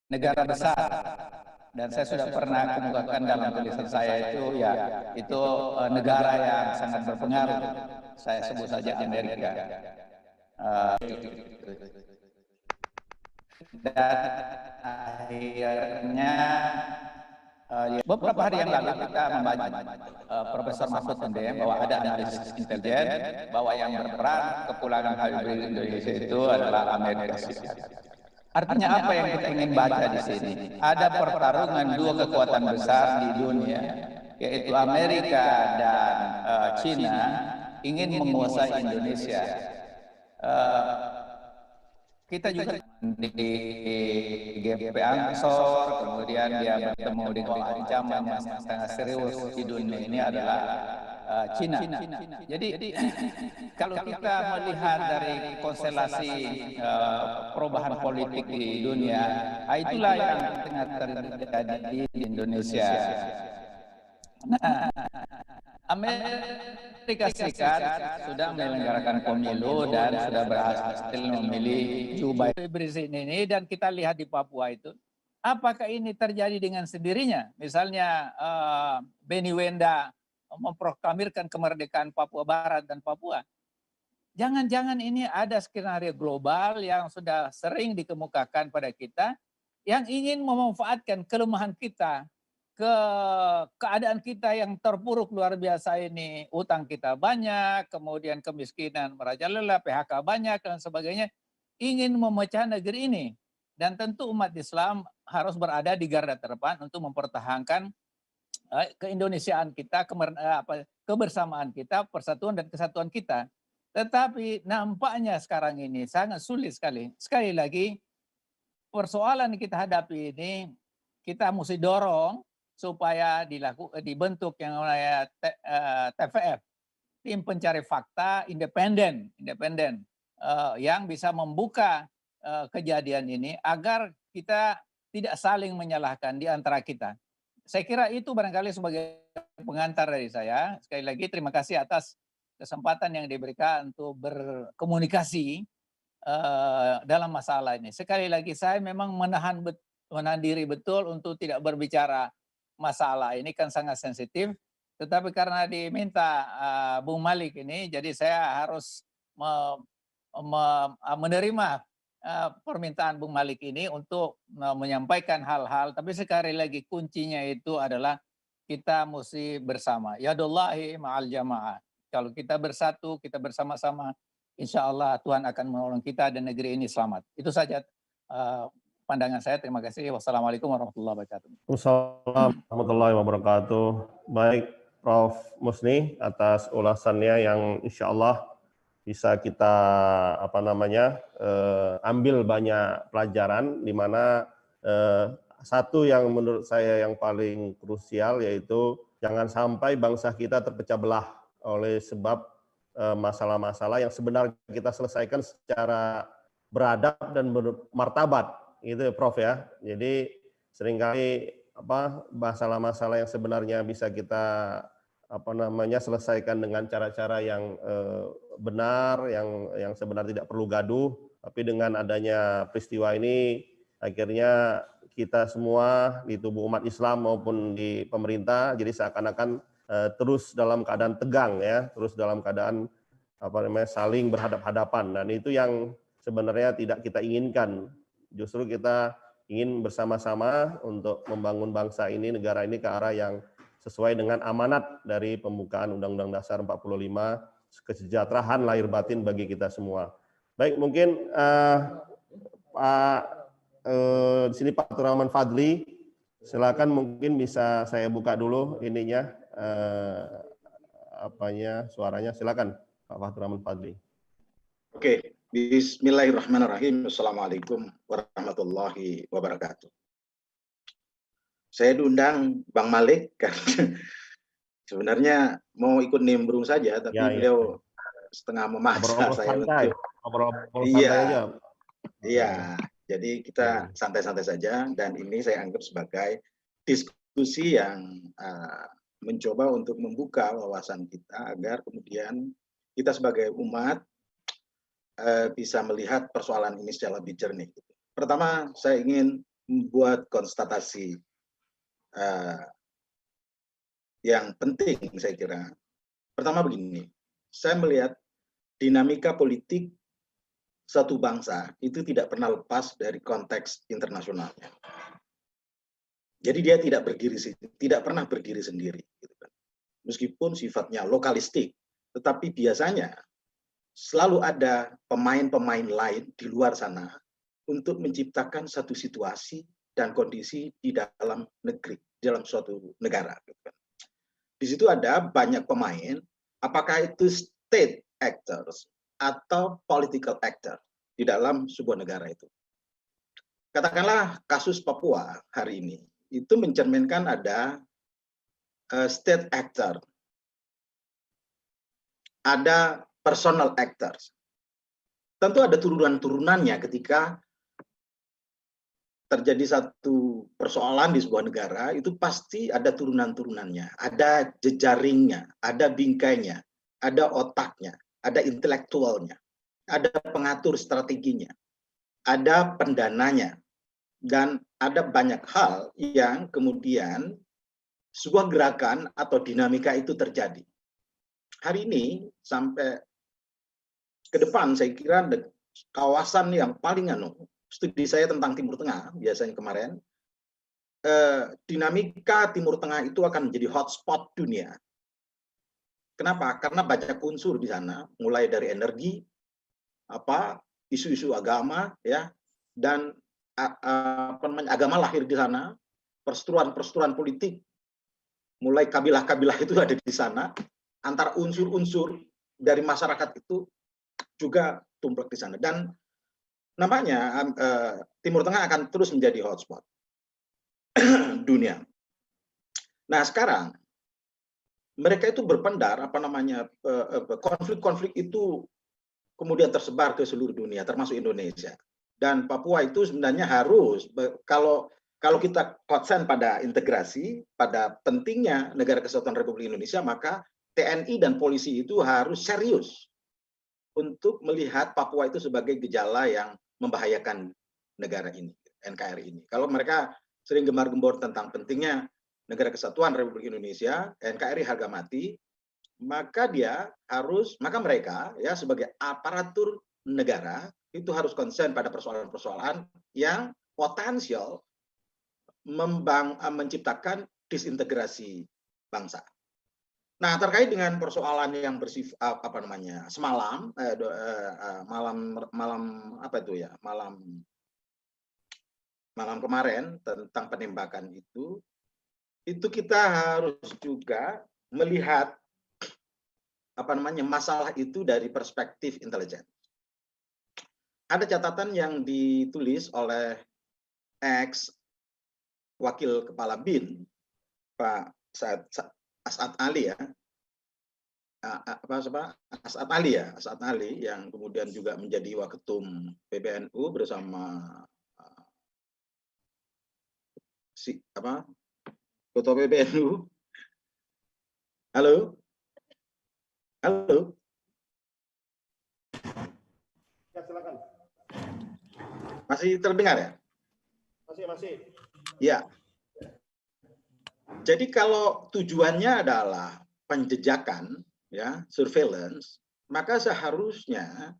negara besar, dan saya sudah pernah kemukakan dalam tulisan saya itu ya itu negara yang sangat berpengaruh. Saya sebut saja Amerika. Dan akhirnya beberapa hari yang lalu kita membaca Profesor Mahfud MD bahwa ada analisis intelijen bahwa yang berperan kepulangan Habib Indonesia itu adalah Amerika Serikat. Artinya apa yang kita ingin baca di sini? Ada pertarungan dua kekuatan besar di dunia, yaitu Amerika dan China ingin menguasai Indonesia. Kita juga di GP Ansor, kemudian dia bertemu dengan ancaman yang sangat serius di dunia ini adalah Cina. Jadi kalau kita melihat dari konstelasi perubahan politik di dunia, itulah yang tengah terjadi di Indonesia. Nah, Amerika Serikat sudah menyelenggarakan pemilu dan sudah berhasil memilih Joe Biden ini, dan kita lihat di Papua itu, apakah ini terjadi dengan sendirinya? Misalnya Benny Wenda memproklamirkan kemerdekaan Papua Barat dan Papua. Jangan-jangan ini ada skenario global yang sudah sering dikemukakan pada kita yang ingin memanfaatkan kelemahan kita, keadaan kita yang terpuruk luar biasa ini, utang kita banyak, kemudian kemiskinan merajalela, PHK banyak dan sebagainya, ingin memecah negeri ini. Dan tentu umat Islam harus berada di garda terdepan untuk mempertahankan keindonesiaan kita, kebersamaan kita, persatuan dan kesatuan kita. Tetapi nampaknya sekarang ini sangat sulit sekali. Sekali lagi, persoalan yang kita hadapi ini, kita mesti dorong supaya dibentuk yang namanya TVF, tim pencari fakta independen yang bisa membuka kejadian ini agar kita tidak saling menyalahkan di antara kita. Saya kira itu barangkali sebagai pengantar dari saya. Sekali lagi terima kasih atas kesempatan yang diberikan untuk berkomunikasi dalam masalah ini. Sekali lagi saya memang menahan diri betul untuk tidak berbicara masalah ini, kan sangat sensitif, tetapi karena diminta Bung Malik ini, jadi saya harus menerima permintaan Bung Malik ini untuk menyampaikan hal-hal, tapi sekali lagi kuncinya itu adalah kita mesti bersama. Yadullahi ma'al jamaah. Kalau kita bersatu, kita bersama-sama, insya Allah Tuhan akan menolong kita dan negeri ini selamat. Itu saja pandangan saya. Terima kasih. Wassalamualaikum warahmatullahi wabarakatuh. Wassalamualaikum warahmatullahi wabarakatuh. Baik, Prof. Musni atas ulasannya yang insya Allah bisa kita ambil banyak pelajaran, di mana satu yang menurut saya yang paling krusial yaitu jangan sampai bangsa kita terpecah belah oleh sebab masalah-masalah yang sebenarnya kita selesaikan secara beradab dan bermartabat, gitu Prof ya. Jadi seringkali masalah-masalah yang sebenarnya bisa kita selesaikan dengan cara-cara yang benar, yang sebenarnya tidak perlu gaduh, tapi dengan adanya peristiwa ini akhirnya kita semua di tubuh umat Islam maupun di pemerintah jadi seakan-akan terus dalam keadaan tegang ya, terus dalam keadaan saling berhadap-hadapan, dan itu yang sebenarnya tidak kita inginkan. Justru kita ingin bersama-sama untuk membangun bangsa ini, negara ini ke arah yang sesuai dengan amanat dari pembukaan Undang-Undang Dasar 45, kesejahteraan lahir batin bagi kita semua. Baik, mungkin di sini Pak Abdurrahman Fadli, silakan mungkin bisa saya buka dulu ininya suaranya, silakan Pak Abdurrahman Fadli. Oke, bismillahirrahmanirrahim. Assalamualaikum warahmatullahi wabarakatuh. Saya diundang Bang Malik karena sebenarnya mau ikut nimbrung saja, tapi beliau setengah memaksa saya untuk iya, jadi kita santai-santai saja, dan ini saya anggap sebagai diskusi yang mencoba untuk membuka wawasan kita agar kemudian kita sebagai umat bisa melihat persoalan ini secara lebih jernih. Pertama, saya ingin membuat konstatasi yang penting saya kira. Pertama begini, saya melihat dinamika politik satu bangsa itu tidak pernah lepas dari konteks internasionalnya. Jadi dia tidak pernah berdiri sendiri, gitu kan. Meskipun sifatnya lokalistik, tetapi biasanya selalu ada pemain-pemain lain di luar sana untuk menciptakan satu situasi dan kondisi di dalam negeri, dalam suatu negara. Di situ ada banyak pemain, apakah itu state actors atau political actor di dalam sebuah negara itu. Katakanlah kasus Papua hari ini, itu mencerminkan ada state actor, ada personal actors. Tentu ada turunan-turunannya ketika terjadi satu persoalan di sebuah negara, itu pasti ada turunan-turunannya, ada jejaringnya, ada bingkainya, ada otaknya, ada intelektualnya, ada pengatur strateginya, ada pendananya, dan ada banyak hal yang kemudian sebuah gerakan atau dinamika itu terjadi. Hari ini sampai ke depan saya kira kawasan yang paling studi saya tentang Timur Tengah biasanya kemarin, dinamika Timur Tengah itu akan menjadi hotspot dunia. Kenapa? Karena banyak unsur di sana, mulai dari energi, isu-isu agama, ya, dan agama lahir di sana, perseteruan politik, mulai kabilah-kabilah itu ada di sana, antar unsur-unsur dari masyarakat itu juga tumplek di sana. Dan namanya Timur Tengah akan terus menjadi hotspot dunia. Nah sekarang mereka itu berpendar konflik-konflik itu kemudian tersebar ke seluruh dunia termasuk Indonesia. Dan Papua itu sebenarnya harus kalau kita konsen pada integrasi, pada pentingnya Negara Kesatuan Republik Indonesia, maka TNI dan polisi itu harus serius untuk melihat Papua itu sebagai gejala yang membahayakan negara ini, NKRI ini. Kalau mereka sering gemar-gembor tentang pentingnya Negara Kesatuan Republik Indonesia, NKRI harga mati, maka mereka ya sebagai aparatur negara itu harus konsen pada persoalan-persoalan yang potensial menciptakan disintegrasi bangsa. Nah, terkait dengan persoalan yang bersifat semalam malam kemarin tentang penembakan itu kita harus juga melihat masalah itu dari perspektif intelijen. Ada catatan yang ditulis oleh ex Wakil Kepala BIN Pak As'ad Ali ya, As'ad Ali yang kemudian juga menjadi Waketum PBNU bersama Ketua PBNU. Halo, Ya, silakan. masih terdengar ya? Masih. Ya. Jadi kalau tujuannya adalah penjejakan, ya, surveillance, maka seharusnya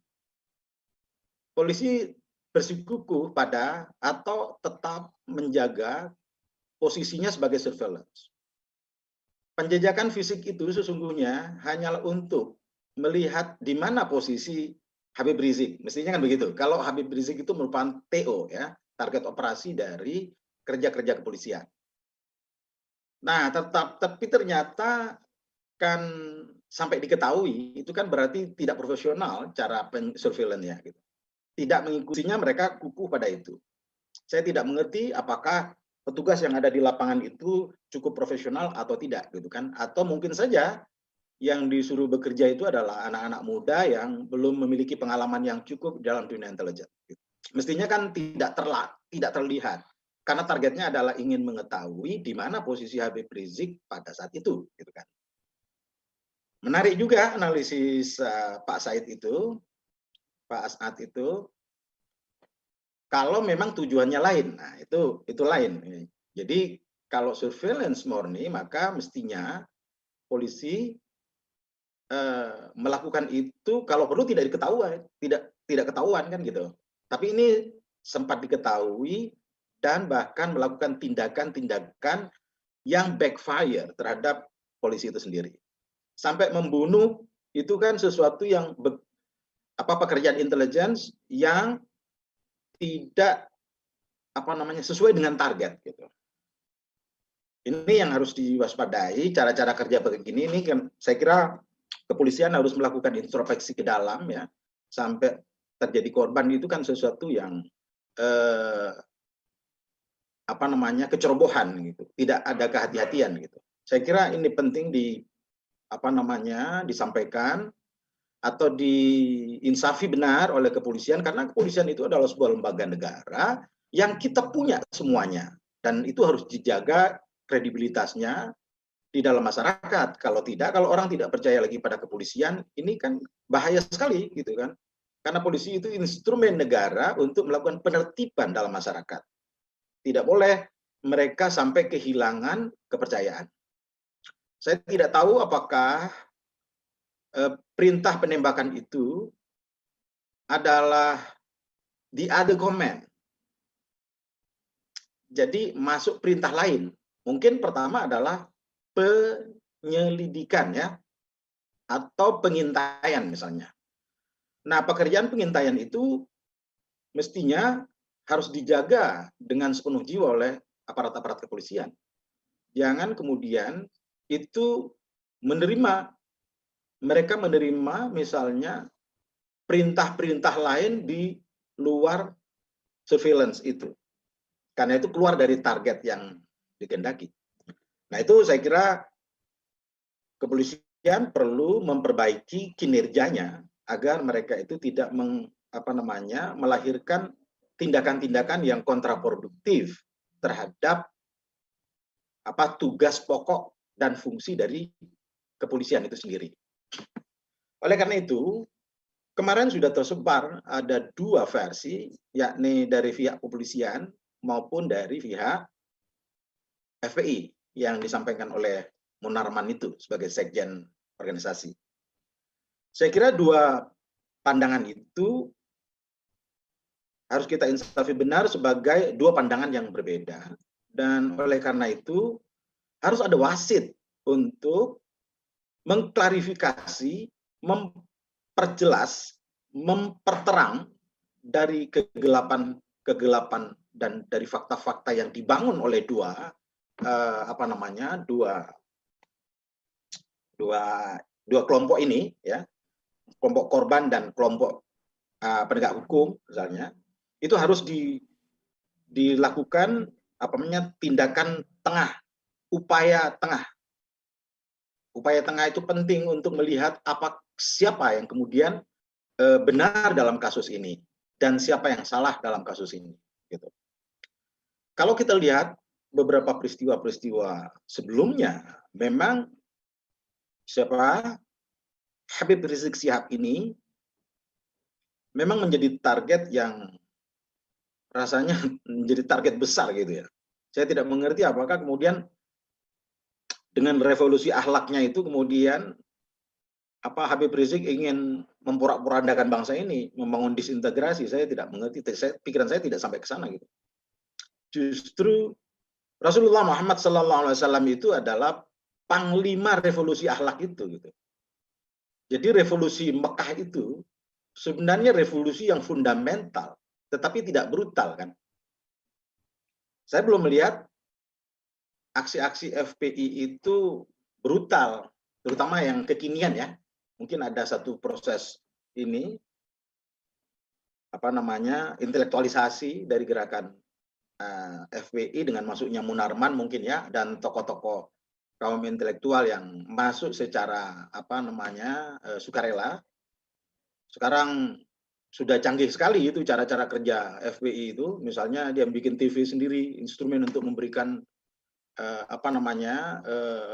polisi bersikukuh pada atau tetap menjaga posisinya sebagai surveillance. Penjejakan fisik itu sesungguhnya hanyalah untuk melihat di mana posisi Habib Rizik. Mestinya kan begitu. Kalau Habib Rizik itu merupakan TO, ya, target operasi dari kerja-kerja kepolisian. Nah, tapi ternyata kan sampai diketahui itu kan berarti tidak profesional cara surveillance-nya gitu. Tidak mengikutinya, mereka kukuh pada itu. Saya tidak mengerti apakah petugas yang ada di lapangan itu cukup profesional atau tidak gitu kan, atau mungkin saja yang disuruh bekerja itu adalah anak-anak muda yang belum memiliki pengalaman yang cukup dalam dunia intelijen. Mestinya kan tidak terlihat. Karena targetnya adalah ingin mengetahui di mana posisi Habib Rizik pada saat itu, gitu kan. Menarik juga analisis Pak Said itu, Pak As'ad itu. kalau memang tujuannya lain. Nah, itu lain. Jadi kalau surveillance murni, maka mestinya polisi melakukan itu kalau perlu tidak ketahuan kan gitu. Tapi ini sempat diketahui dan bahkan melakukan tindakan-tindakan yang backfire terhadap polisi itu sendiri. Sampai membunuh itu kan sesuatu yang pekerjaan intelligence yang tidak sesuai dengan target gitu. Ini yang harus diwaspadai, cara-cara kerja begini ini kan saya kira kepolisian harus melakukan introspeksi ke dalam ya, sampai terjadi korban itu kan sesuatu yang kecerobohan gitu, tidak ada kehati-hatian gitu. Saya kira ini penting disampaikan atau diinsafi benar oleh kepolisian, karena kepolisian itu adalah sebuah lembaga negara yang kita punya semuanya, dan itu harus dijaga kredibilitasnya di dalam masyarakat. Kalau orang tidak percaya lagi pada kepolisian, ini kan bahaya sekali gitu kan. Karena polisi itu instrumen negara untuk melakukan penertiban dalam masyarakat. Tidak boleh mereka sampai kehilangan kepercayaan. Saya tidak tahu apakah perintah penembakan itu adalah the other command. Jadi masuk perintah lain. Mungkin pertama adalah penyelidikan ya, atau pengintaian misalnya. Nah, pekerjaan pengintaian itu mestinya harus dijaga dengan sepenuh jiwa oleh aparat-aparat kepolisian. Jangan kemudian itu mereka menerima misalnya perintah-perintah lain di luar surveillance itu. Karena itu keluar dari target yang dikehendaki. Nah, itu saya kira kepolisian perlu memperbaiki kinerjanya agar mereka itu tidak melahirkan tindakan-tindakan yang kontraproduktif terhadap tugas pokok dan fungsi dari kepolisian itu sendiri. Oleh karena itu, kemarin sudah tersebar ada 2 versi, yakni dari pihak kepolisian maupun dari pihak FPI yang disampaikan oleh Munarman itu sebagai sekjen organisasi. Saya kira 2 pandangan itu harus kita insafi benar sebagai 2 pandangan yang berbeda, dan oleh karena itu harus ada wasit untuk mengklarifikasi, memperjelas, memperterang dari kegelapan dan dari fakta-fakta yang dibangun oleh dua kelompok ini ya, kelompok korban dan kelompok penegak hukum misalnya, itu harus dilakukan tindakan tengah, upaya tengah. Upaya tengah itu penting untuk melihat siapa yang kemudian benar dalam kasus ini dan siapa yang salah dalam kasus ini gitu. Kalau kita lihat beberapa peristiwa-peristiwa sebelumnya, memang Habib Rizik Syihab ini memang menjadi target yang rasanya menjadi target besar gitu ya. Saya tidak mengerti apakah kemudian dengan revolusi akhlaknya itu kemudian Habib Rizik ingin memporak-porandakan bangsa ini, membangun disintegrasi. Saya tidak mengerti. Pikiran saya tidak sampai ke sana gitu. Justru Rasulullah Muhammad SAW itu adalah panglima revolusi akhlak itu gitu. Jadi revolusi Mekah itu sebenarnya revolusi yang fundamental, tetapi tidak brutal kan. Saya belum melihat aksi-aksi FPI itu brutal, terutama yang kekinian ya. Mungkin ada satu proses ini intelektualisasi dari gerakan FPI dengan masuknya Munarman mungkin ya, dan tokoh-tokoh kaum intelektual yang masuk secara sukarela. Sekarang sudah canggih sekali itu cara-cara kerja FPI itu, misalnya dia bikin TV sendiri, instrumen untuk memberikan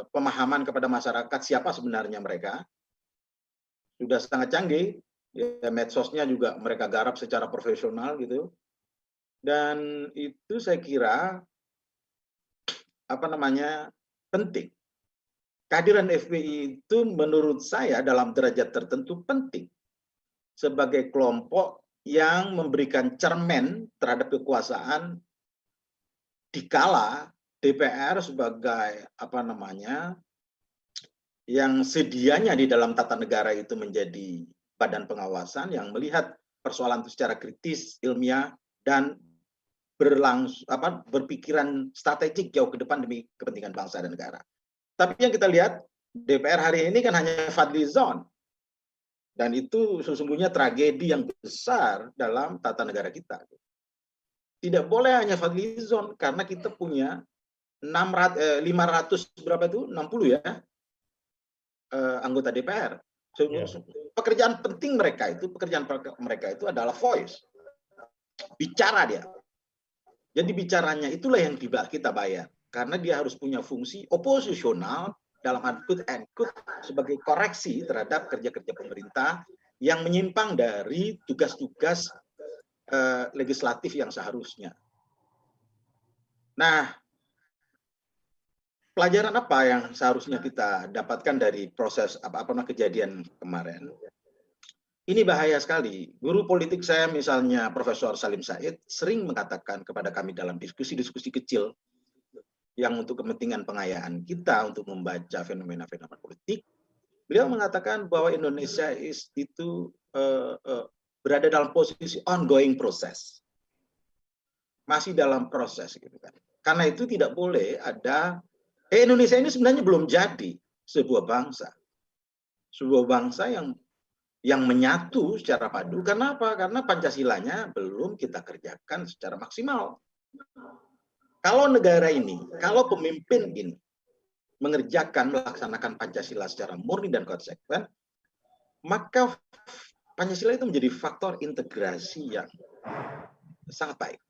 pemahaman kepada masyarakat siapa sebenarnya mereka. Sudah sangat canggih, ya, medsosnya juga mereka garap secara profesional gitu. Dan itu saya kira penting. Kehadiran FPI itu menurut saya dalam derajat tertentu penting sebagai kelompok yang memberikan cermin terhadap kekuasaan dikala DPR sebagai yang sedianya di dalam tata negara itu menjadi badan pengawasan yang melihat persoalan itu secara kritis, ilmiah, dan berpikiran strategik jauh ke depan demi kepentingan bangsa dan negara. Tapi yang kita lihat DPR hari ini kan hanya fadlizon, dan itu sesungguhnya tragedi yang besar dalam tata negara kita. Tidak boleh hanya fadlizon karena kita punya 500 berapa itu 60 ya anggota DPR. Pekerjaan penting mereka itu adalah voice, bicara dia. Jadi bicaranya itulah yang kita bayar, karena dia harus punya fungsi oposisional dalam quote and quote sebagai koreksi terhadap kerja-kerja pemerintah yang menyimpang dari tugas-tugas legislatif yang seharusnya. Nah, pelajaran apa yang seharusnya kita dapatkan dari proses kejadian kemarin? Ini bahaya sekali. Guru politik saya misalnya Profesor Salim Said sering mengatakan kepada kami dalam diskusi-diskusi kecil yang untuk kepentingan pengayaan kita untuk membaca fenomena-fenomena politik. Beliau mengatakan bahwa Indonesia itu berada dalam posisi ongoing proses. Masih dalam proses gitu kan. Karena itu tidak boleh ada Indonesia ini sebenarnya belum jadi sebuah bangsa. Sebuah bangsa yang menyatu secara padu. Karena apa? Karena Pancasilanya belum kita kerjakan secara maksimal. Kalau negara ini, kalau pemimpin ini melaksanakan Pancasila secara murni dan konsekuen, maka Pancasila itu menjadi faktor integrasi yang sangat baik.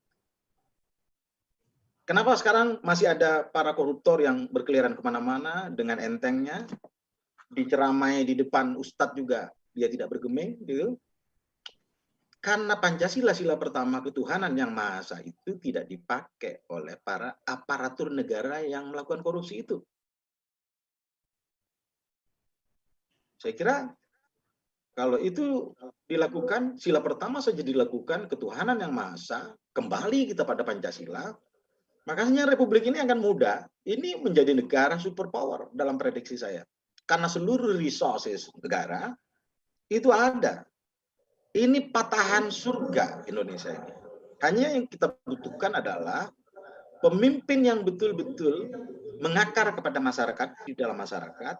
Kenapa sekarang masih ada para koruptor yang berkeliaran kemana-mana dengan entengnya, diceramai di depan ustadz juga dia tidak bergeming, gitu? Karena Pancasila, sila pertama ketuhanan yang Maha Esa itu tidak dipakai oleh para aparatur negara yang melakukan korupsi itu. Saya kira kalau itu dilakukan, sila pertama saja dilakukan, ketuhanan yang Maha Esa, kembali kita pada Pancasila, makanya Republik ini akan mudah. Ini menjadi negara superpower dalam prediksi saya. Karena seluruh resources negara itu ada. Ini patahan surga Indonesia ini. Hanya yang kita butuhkan adalah pemimpin yang betul-betul mengakar kepada masyarakat, di dalam masyarakat,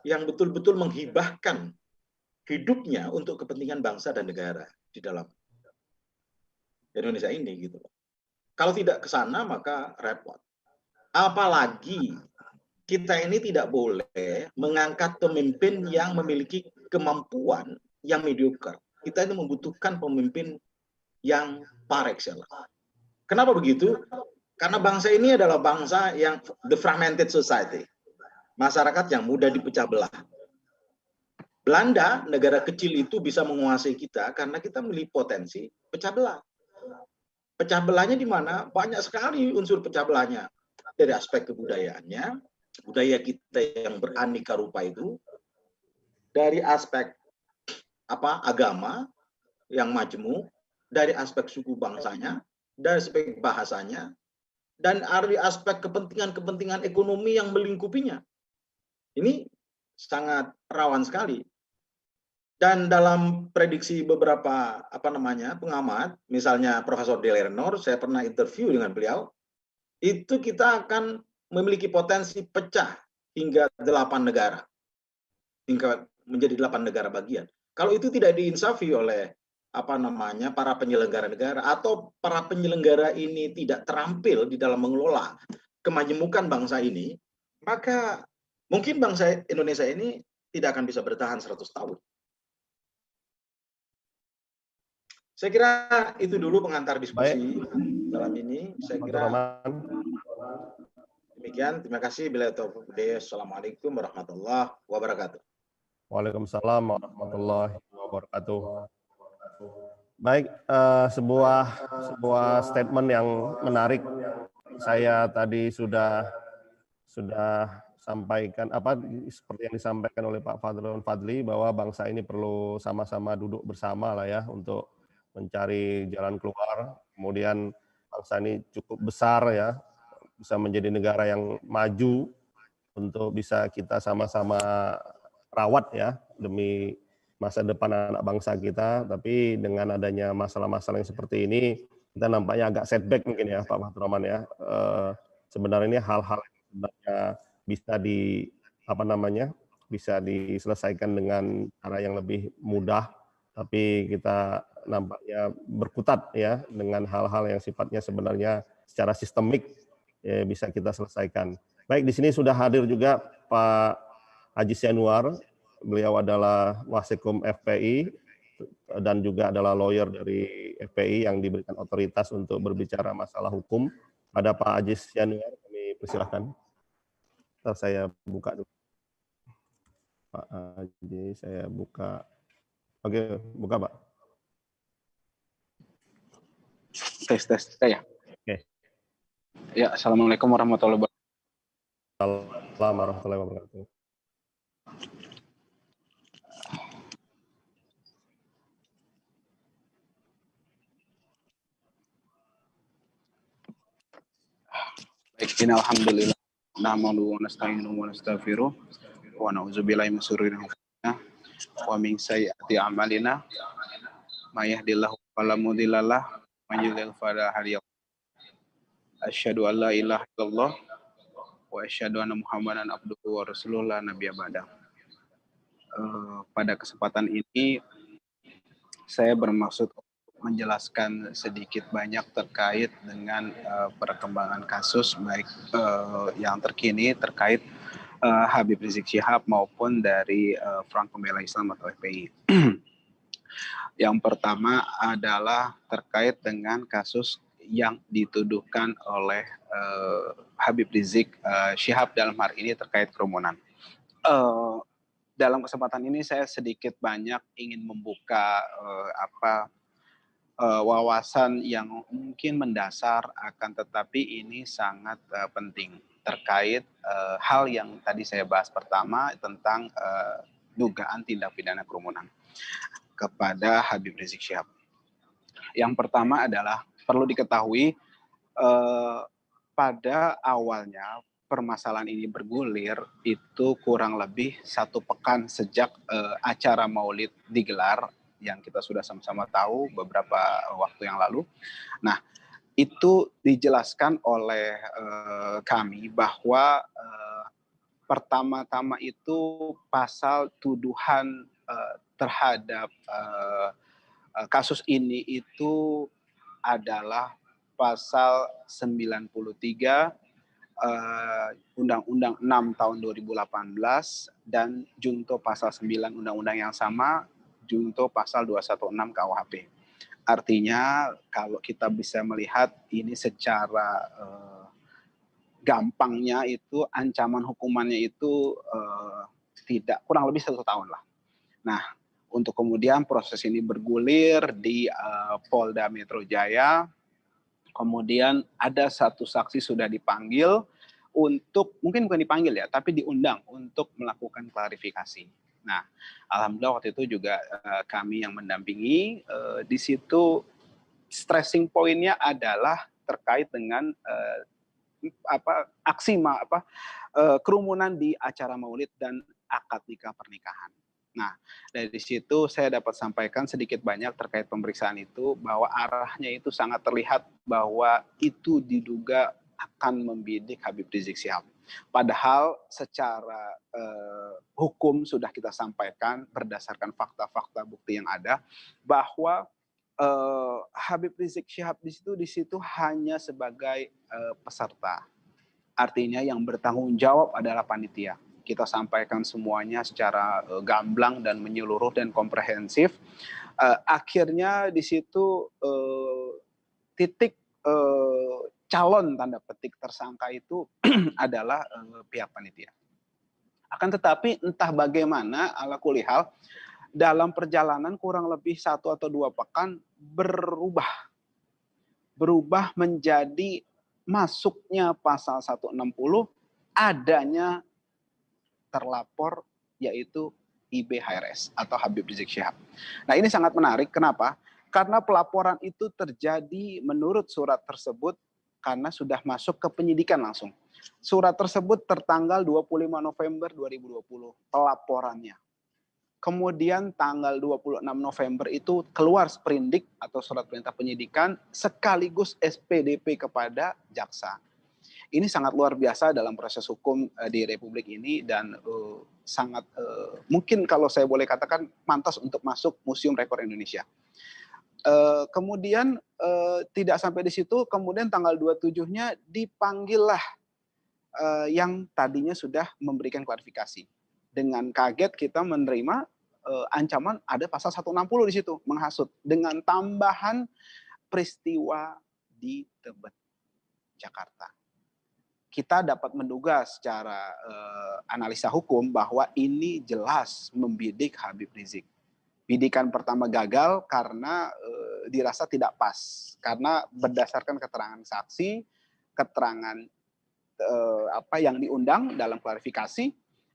yang betul-betul menghibahkan hidupnya untuk kepentingan bangsa dan negara di dalam Indonesia ini gitu. Kalau tidak ke sana maka repot. Apalagi kita ini tidak boleh mengangkat pemimpin yang memiliki kemampuan yang mediocre. Kita ini membutuhkan pemimpin yang par excellence. Kenapa begitu? Karena bangsa ini adalah bangsa yang the fragmented society. Masyarakat yang mudah dipecah belah. Belanda, negara kecil itu bisa menguasai kita karena kita memiliki potensi pecah belah. Pecah belahnya di mana? Banyak sekali unsur pecah belahnya. Dari aspek kebudayaannya, budaya kita yang beraneka rupa itu, dari aspek agama yang majemuk, dari aspek suku bangsanya, dari aspek bahasanya, dan dari aspek kepentingan-kepentingan ekonomi yang melingkupinya. Ini sangat rawan sekali. Dan dalam prediksi beberapa pengamat, misalnya Profesor Delenor, saya pernah interview dengan beliau, itu kita akan memiliki potensi pecah hingga 8 negara. Hingga menjadi 8 negara bagian. Kalau itu tidak diinsafi oleh para penyelenggara negara atau para penyelenggara ini tidak terampil di dalam mengelola kemajemukan bangsa ini, maka mungkin bangsa Indonesia ini tidak akan bisa bertahan 100 tahun. Saya kira itu dulu pengantar diskusi dalam ini. Saya kira demikian. Terima kasih. Assalamualaikum warahmatullahi wabarakatuh. Waalaikumsalam warahmatullahi wabarakatuh. Baik, sebuah statement yang menarik. Saya tadi sudah sampaikan seperti yang disampaikan oleh Pak Fadlon Fadli bahwa bangsa ini perlu sama-sama duduk bersama lah ya untuk mencari jalan keluar. Kemudian bangsa ini cukup besar ya, bisa menjadi negara yang maju untuk bisa kita sama-sama rawat ya demi masa depan anak bangsa kita. Tapi dengan adanya masalah-masalah yang seperti ini, kita nampaknya agak setback mungkin ya Pak Mahathir ya. Sebenarnya ini hal-hal yang sebenarnya bisa diselesaikan dengan cara yang lebih mudah, tapi kita nampaknya berkutat ya dengan hal-hal yang sifatnya sebenarnya secara sistemik ya, bisa kita selesaikan. Baik, di sini sudah hadir juga Pak Haji Syanuar. Beliau adalah Wasekum FPI dan juga adalah lawyer dari FPI yang diberikan otoritas untuk berbicara masalah hukum. Ada Pak Haji Syanuar, kami persilahkan. Ntar saya buka dulu. Pak Haji, saya buka. Oke, buka Pak. Tes saya. Oke. Ya, assalamualaikum warahmatullahi wabarakatuh. Assalamualaikum warahmatullahi wabarakatuh. Baik, alhamdulillah. Nahmaduhu wa nasta'inuhu wa nastaghfiruh wa na'udzubillahi min syururi anfusina wa min sayyiati a'malina. May yahdihillahu fala mudilla lahu wa may yudlil fala hadiya lahu. Asyhadu an la ilaha illallah wa asyhadu anna Muhammadan abduhu wa rasuluhu la nabiyya ba'da. Pada kesempatan ini saya bermaksud menjelaskan sedikit banyak terkait dengan perkembangan kasus baik yang terkini terkait Habib Rizik Syihab maupun dari Front Pembela Islam atau FPI. Yang pertama adalah terkait dengan kasus yang dituduhkan oleh Habib Rizik Syihab dalam hari ini terkait kerumunan. Dalam kesempatan ini saya sedikit banyak ingin membuka wawasan yang mungkin mendasar, akan tetapi ini sangat penting terkait hal yang tadi saya bahas pertama tentang dugaan tindak pidana kerumunan kepada Habib Rizik Syihab. Yang pertama adalah perlu diketahui pada awalnya permasalahan ini bergulir itu kurang lebih 1 pekan sejak acara Maulid digelar, yang kita sudah sama-sama tahu beberapa waktu yang lalu. Nah, itu dijelaskan oleh kami bahwa pertama-tama itu pasal tuduhan terhadap kasus ini itu adalah pasal 93 Undang-Undang 6 tahun 2018 dan junto pasal 9 undang-undang yang sama, junto pasal 216 KUHP. Artinya kalau kita bisa melihat ini secara gampangnya itu ancaman hukumannya itu tidak kurang lebih 1 tahun lah. Nah, untuk kemudian proses ini bergulir di Polda Metro Jaya. Kemudian ada 1 saksi sudah dipanggil untuk, mungkin bukan dipanggil ya, tapi diundang untuk melakukan klarifikasi. Nah, alhamdulillah waktu itu juga kami yang mendampingi. Di situ stressing pointnya adalah terkait dengan kerumunan di acara Maulid dan akad nikah pernikahan. Nah, dari situ saya dapat sampaikan sedikit banyak terkait pemeriksaan itu, bahwa arahnya itu sangat terlihat bahwa itu diduga akan membidik Habib Rizik Syihab. Padahal secara hukum sudah kita sampaikan berdasarkan fakta-fakta bukti yang ada, bahwa Habib Rizik Syihab di situ hanya sebagai peserta. Artinya yang bertanggung jawab adalah panitia. Kita sampaikan semuanya secara gamblang dan menyeluruh dan komprehensif. Akhirnya di situ titik calon tanda petik tersangka itu adalah pihak panitia. Akan tetapi entah bagaimana ala kulli hal dalam perjalanan kurang lebih 1 atau 2 pekan berubah menjadi masuknya pasal 160, adanya terlapor yaitu IB HRS atau Habib Rizik Syihab. Nah, ini sangat menarik. Kenapa? Karena pelaporan itu terjadi menurut surat tersebut karena sudah masuk ke penyidikan langsung. Surat tersebut tertanggal 25 November 2020 pelaporannya. Kemudian tanggal 26 November itu keluar sprindik atau surat perintah penyidikan sekaligus SPDP kepada jaksa. Ini sangat luar biasa dalam proses hukum di Republik ini dan sangat mungkin kalau saya boleh katakan pantas untuk masuk Museum Rekor Indonesia. Kemudian tidak sampai di situ, kemudian tanggal 27-nya dipanggillah yang tadinya sudah memberikan klarifikasi. Dengan kaget kita menerima ancaman ada pasal 160 di situ, menghasut dengan tambahan peristiwa di Tebet, Jakarta. Kita dapat menduga secara analisa hukum bahwa ini jelas membidik Habib Rizik. Bidikan pertama gagal karena dirasa tidak pas, karena berdasarkan keterangan saksi, keterangan apa yang diundang dalam klarifikasi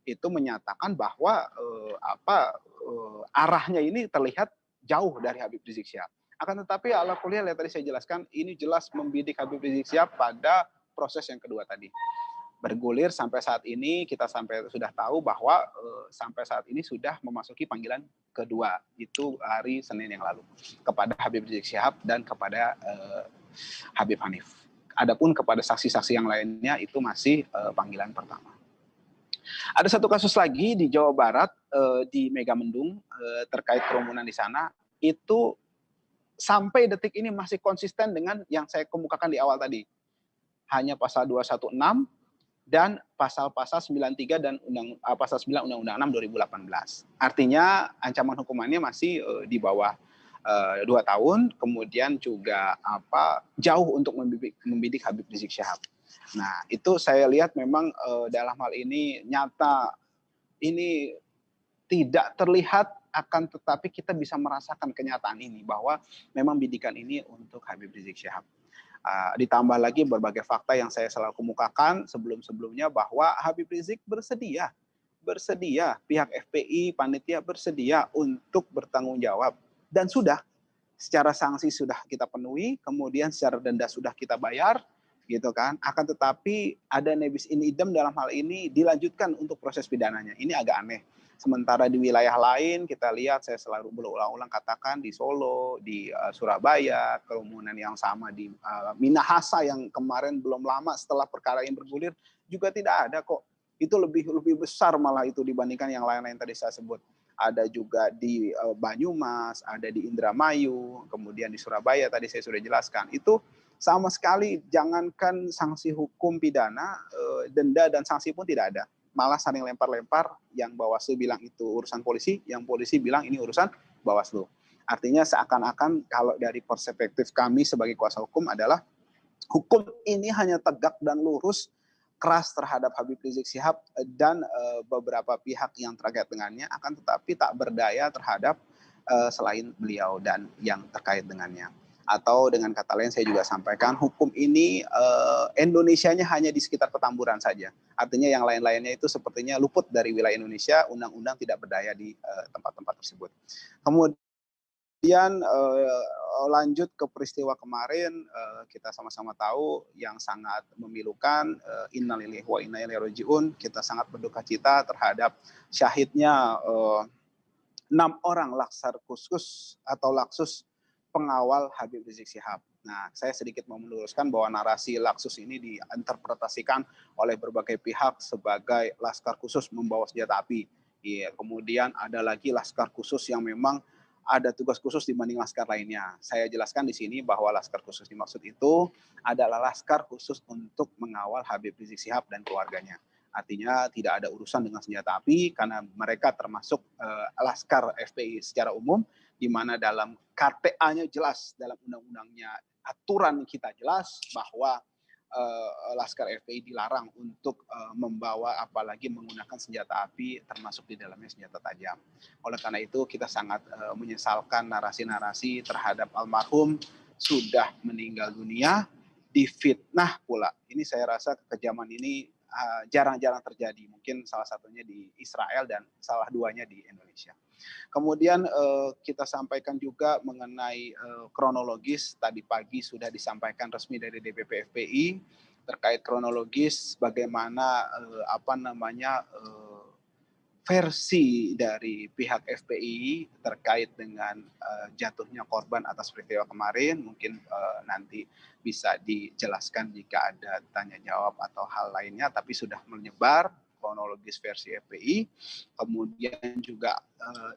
itu menyatakan bahwa arahnya ini terlihat jauh dari Habib Rizik Syihab. Akan tetapi ala kuliah yang tadi saya jelaskan ini jelas membidik Habib Rizik Syihab pada proses yang kedua tadi. Bergulir sampai saat ini kita sudah tahu bahwa sampai saat ini sudah memasuki panggilan kedua, itu hari Senin yang lalu kepada Habib Rizik Syihab dan kepada Habib Hanif. Adapun kepada saksi-saksi yang lainnya itu masih panggilan pertama. Ada satu kasus lagi di Jawa Barat di Megamendung terkait kerumunan di sana, itu sampai detik ini masih konsisten dengan yang saya kemukakan di awal tadi. Hanya pasal 216 dan pasal-pasal 93 dan pasal 9 Undang-Undang 6 2018. Artinya ancaman hukumannya masih di bawah 2 tahun, kemudian juga jauh untuk membidik Habib Rizik Syihab. Nah, itu saya lihat memang dalam hal ini nyata ini tidak terlihat, akan tetapi kita bisa merasakan kenyataan ini bahwa memang bidikan ini untuk Habib Rizik Syihab. Ditambah lagi berbagai fakta yang saya selalu kemukakan sebelum-sebelumnya bahwa Habib Rizik bersedia, pihak FPI, panitia bersedia untuk bertanggung jawab dan sudah secara sanksi sudah kita penuhi, kemudian secara denda sudah kita bayar, gitu kan. Akan tetapi ada nebis in idem dalam hal ini dilanjutkan untuk proses pidananya. Ini agak aneh. Sementara di wilayah lain kita lihat, saya selalu berulang-ulang katakan di Solo, di Surabaya, kerumunan yang sama di Minahasa yang kemarin belum lama setelah perkara yang bergulir juga tidak ada kok. Itu lebih besar malah itu dibandingkan yang lain-lain tadi saya sebut. Ada juga di Banyumas, ada di Indramayu, kemudian di Surabaya tadi saya sudah jelaskan. Itu sama sekali jangankan sanksi hukum pidana, denda dan sanksi pun tidak ada. Malah saling lempar-lempar, yang Bawaslu bilang itu urusan polisi, yang polisi bilang ini urusan Bawaslu. Artinya seakan-akan kalau dari perspektif kami sebagai kuasa hukum adalah hukum ini hanya tegak dan lurus, keras terhadap Habib Rizik Syihab dan beberapa pihak yang terkait dengannya, akan tetapi tak berdaya terhadap selain beliau dan yang terkait dengannya. Atau dengan kata lain saya juga sampaikan, hukum ini Indonesianya hanya di sekitar Petamburan saja. Artinya yang lain-lainnya itu sepertinya luput dari wilayah Indonesia, undang-undang tidak berdaya di tempat-tempat tersebut. Kemudian lanjut ke peristiwa kemarin, kita sama-sama tahu yang sangat memilukan, innalillahi wa inna ilaihi rajiun, kita sangat berduka cita terhadap syahidnya 6 orang laskar khusus atau Laksus pengawal Habib Rizik Syihab. Nah, saya sedikit mau meluruskan bahwa narasi Laksus ini diinterpretasikan oleh berbagai pihak sebagai laskar khusus membawa senjata api. Ya, kemudian ada lagi laskar khusus yang memang ada tugas khusus dibanding laskar lainnya. Saya jelaskan di sini bahwa laskar khusus dimaksud itu adalah laskar khusus untuk mengawal Habib Rizik Syihab dan keluarganya. Artinya tidak ada urusan dengan senjata api karena mereka termasuk laskar FPI secara umum, di mana dalam KTA-nya jelas, dalam undang-undangnya aturan kita jelas bahwa Laskar FPI dilarang untuk membawa apalagi menggunakan senjata api termasuk di dalamnya senjata tajam. Oleh karena itu kita sangat menyesalkan narasi-narasi terhadap almarhum sudah meninggal dunia difitnah pula. Ini saya rasa kekejaman ini jarang-jarang terjadi. Mungkin salah satunya di Israel dan salah duanya di Indonesia. Kemudian kita sampaikan juga mengenai kronologis. Tadi pagi sudah disampaikan resmi dari DPP FPI terkait kronologis bagaimana versi dari pihak FPI terkait dengan jatuhnya korban atas peristiwa kemarin. Mungkin nanti bisa dijelaskan jika ada tanya jawab atau hal lainnya, tapi sudah menyebar kronologis versi FPI. Kemudian juga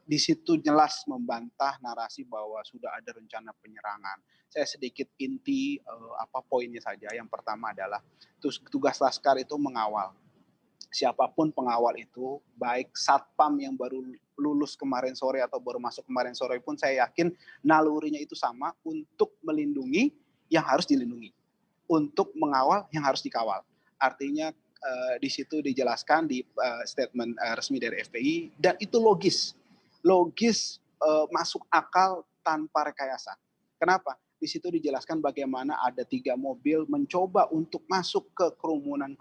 di situ jelas membantah narasi bahwa sudah ada rencana penyerangan. Saya sedikit inti poinnya saja. Yang pertama adalah tugas Laskar itu mengawal. Siapapun pengawal itu, baik satpam yang baru lulus kemarin sore atau baru masuk kemarin sore pun, saya yakin nalurinya itu sama untuk melindungi yang harus dilindungi, untuk mengawal yang harus dikawal. Artinya di situ dijelaskan di statement resmi dari FPI, dan itu logis masuk akal tanpa rekayasa. Kenapa? Di situ dijelaskan bagaimana ada 3 mobil mencoba untuk masuk ke kerumunan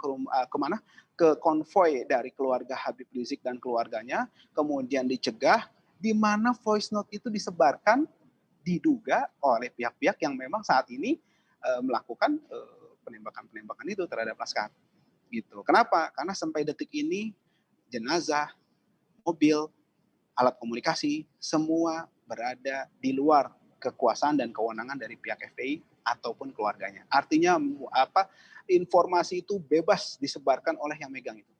ke konvoy dari keluarga Habib Rizik dan keluarganya, kemudian dicegah, di mana voice note itu disebarkan diduga oleh pihak-pihak yang memang saat ini melakukan penembakan itu terhadap Laskar. Gitu. Kenapa? Karena sampai detik ini jenazah, mobil, alat komunikasi semua berada di luar kekuasaan dan kewenangan dari pihak FPI ataupun keluarganya. Artinya informasi itu bebas disebarkan oleh yang megang itu.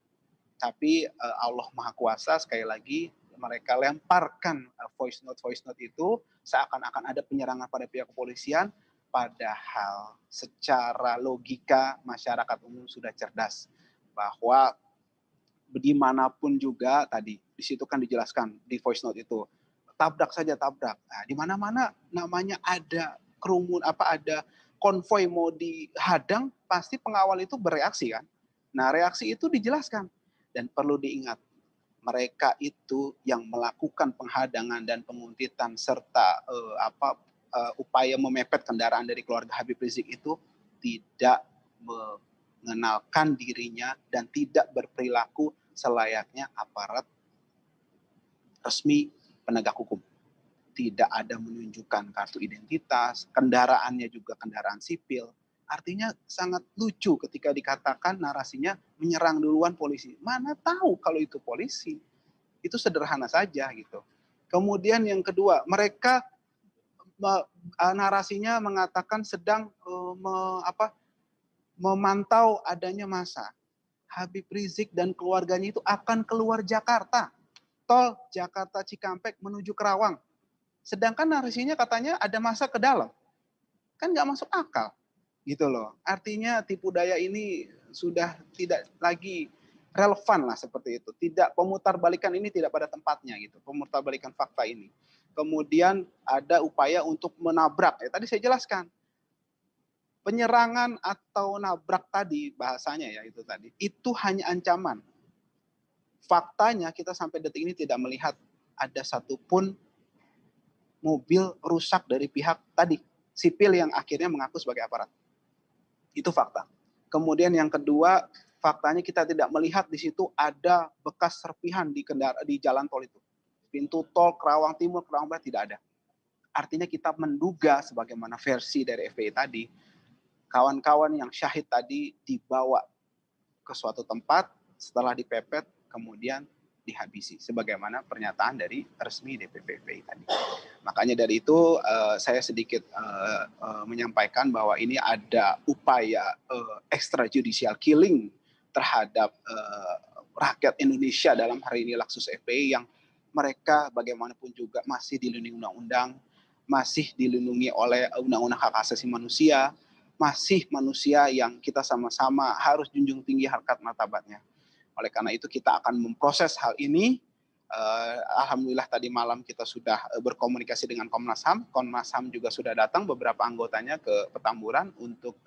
Tapi Allah Maha Kuasa, sekali lagi mereka lemparkan voice note itu seakan-akan ada penyerangan pada pihak kepolisian, padahal secara logika masyarakat umum sudah cerdas bahwa dimanapun juga tadi di situ kan dijelaskan di voice note itu, tabrak saja tabrak. Nah, di mana-mana namanya ada ada konvoy mau dihadang, pasti pengawal itu bereaksi kan. Nah, reaksi itu dijelaskan dan perlu diingat, mereka itu yang melakukan penghadangan dan penguntitan serta upaya memepet kendaraan dari keluarga Habib Rizik itu tidak mengenalkan dirinya dan tidak berperilaku selayaknya aparat resmi penegak hukum. Tidak ada menunjukkan kartu identitas, kendaraannya juga kendaraan sipil. Artinya sangat lucu ketika dikatakan narasinya menyerang duluan polisi. Mana tahu kalau itu polisi. Itu sederhana saja gitu. Kemudian yang kedua, mereka narasinya mengatakan sedang memantau adanya massa. Habib Rizik dan keluarganya itu akan keluar Jakarta. Tol Jakarta Cikampek menuju Kerawang. Sedangkan narasinya katanya ada massa ke dalam. Kan nggak masuk akal. Gitu loh. Artinya tipu daya ini sudah tidak lagi relevan lah seperti itu. Tidak, pemutarbalikan ini tidak pada tempatnya gitu. Pemutarbalikan fakta ini. Kemudian ada upaya untuk menabrak. Tadi saya jelaskan. Penyerangan atau nabrak tadi bahasanya ya itu tadi. Itu hanya ancaman. Faktanya kita sampai detik ini tidak melihat ada satupun mobil rusak dari pihak tadi sipil yang akhirnya mengaku sebagai aparat. Itu fakta. Kemudian yang kedua, faktanya kita tidak melihat di situ ada bekas serpihan di jalan tol itu. Pintu tol Kerawang Timur, Kerawang Barat tidak ada. Artinya kita menduga sebagaimana versi dari FPI tadi, kawan-kawan yang syahid tadi dibawa ke suatu tempat, setelah dipepet kemudian dihabisi, sebagaimana pernyataan dari resmi DPP FPI tadi. Makanya dari itu saya sedikit menyampaikan bahwa ini ada upaya extrajudicial killing terhadap rakyat Indonesia dalam hari ini Laksus FPI yang mereka bagaimanapun juga masih dilindungi undang-undang, masih dilindungi oleh undang-undang hak asasi manusia, masih manusia yang kita sama-sama harus junjung tinggi harkat martabatnya. Oleh karena itu kita akan memproses hal ini. Alhamdulillah tadi malam kita sudah berkomunikasi dengan Komnas HAM. Komnas HAM juga sudah datang beberapa anggotanya ke Petamburan untuk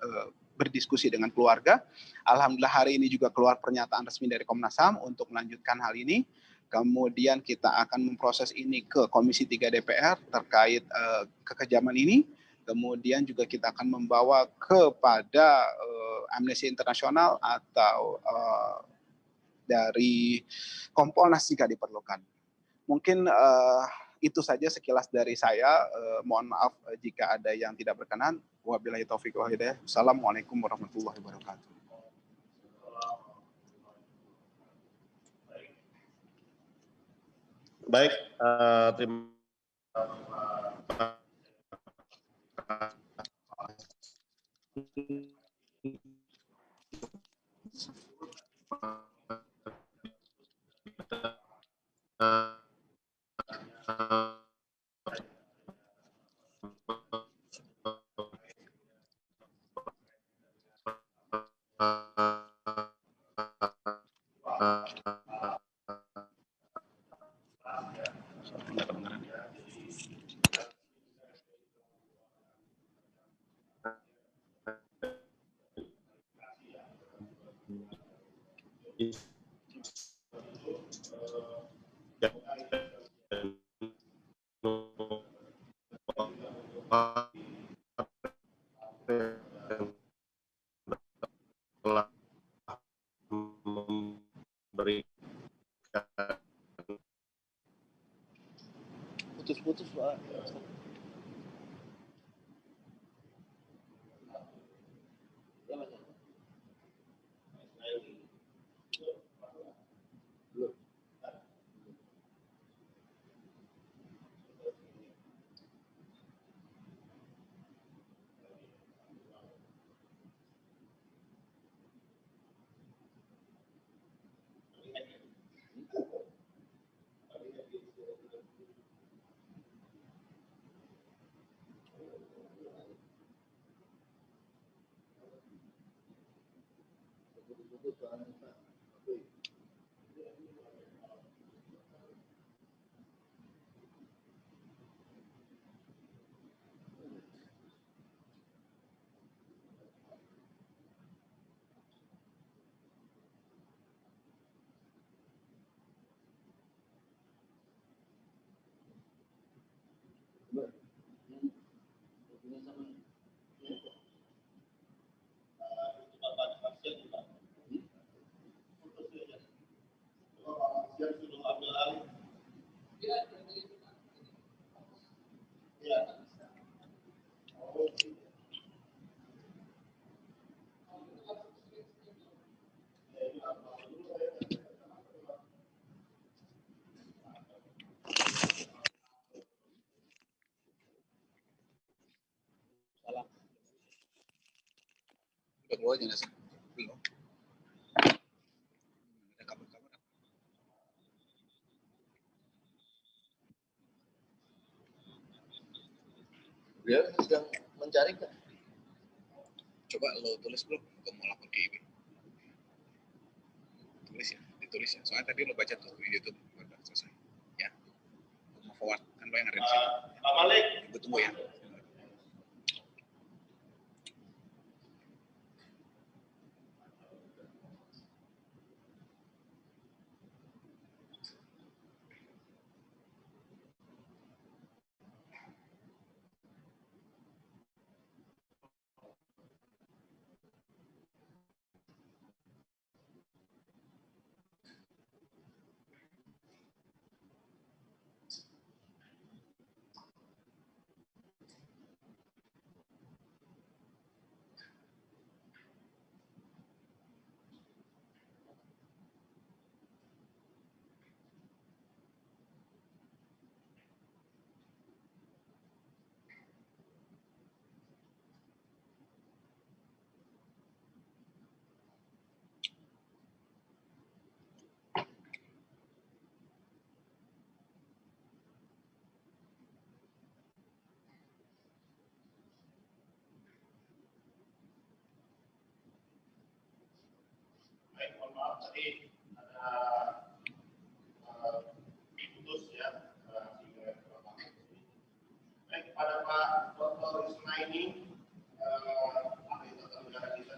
berdiskusi dengan keluarga. Alhamdulillah hari ini juga keluar pernyataan resmi dari Komnas HAM untuk melanjutkan hal ini. Kemudian kita akan memproses ini ke Komisi 3 DPR terkait kekejaman ini. Kemudian juga kita akan membawa kepada Amnesty International atau dari Kompolnas jika diperlukan. Mungkin itu saja sekilas dari saya. Mohon maaf jika ada yang tidak berkenan. Wabillahi taufiq wal hidayah. Assalamualaikum warahmatullahi wabarakatuh. Baik, terima telah memberikan Putus-putus, Pak. Beliau sedang mencari kan? Coba lo tulis belum? Untuk mau lapor ke IB. Tulis ya, ditulis ya. Soalnya tadi lo baca tuh di YouTube udah selesai. Ya, mau forward kan lo yang ada di sini. Pak Malik, gue tunggu ya. Baik, mohon maaf tadi ada putus ya. Baik, pada Pak Dr. Isma ini ahli tata negara kita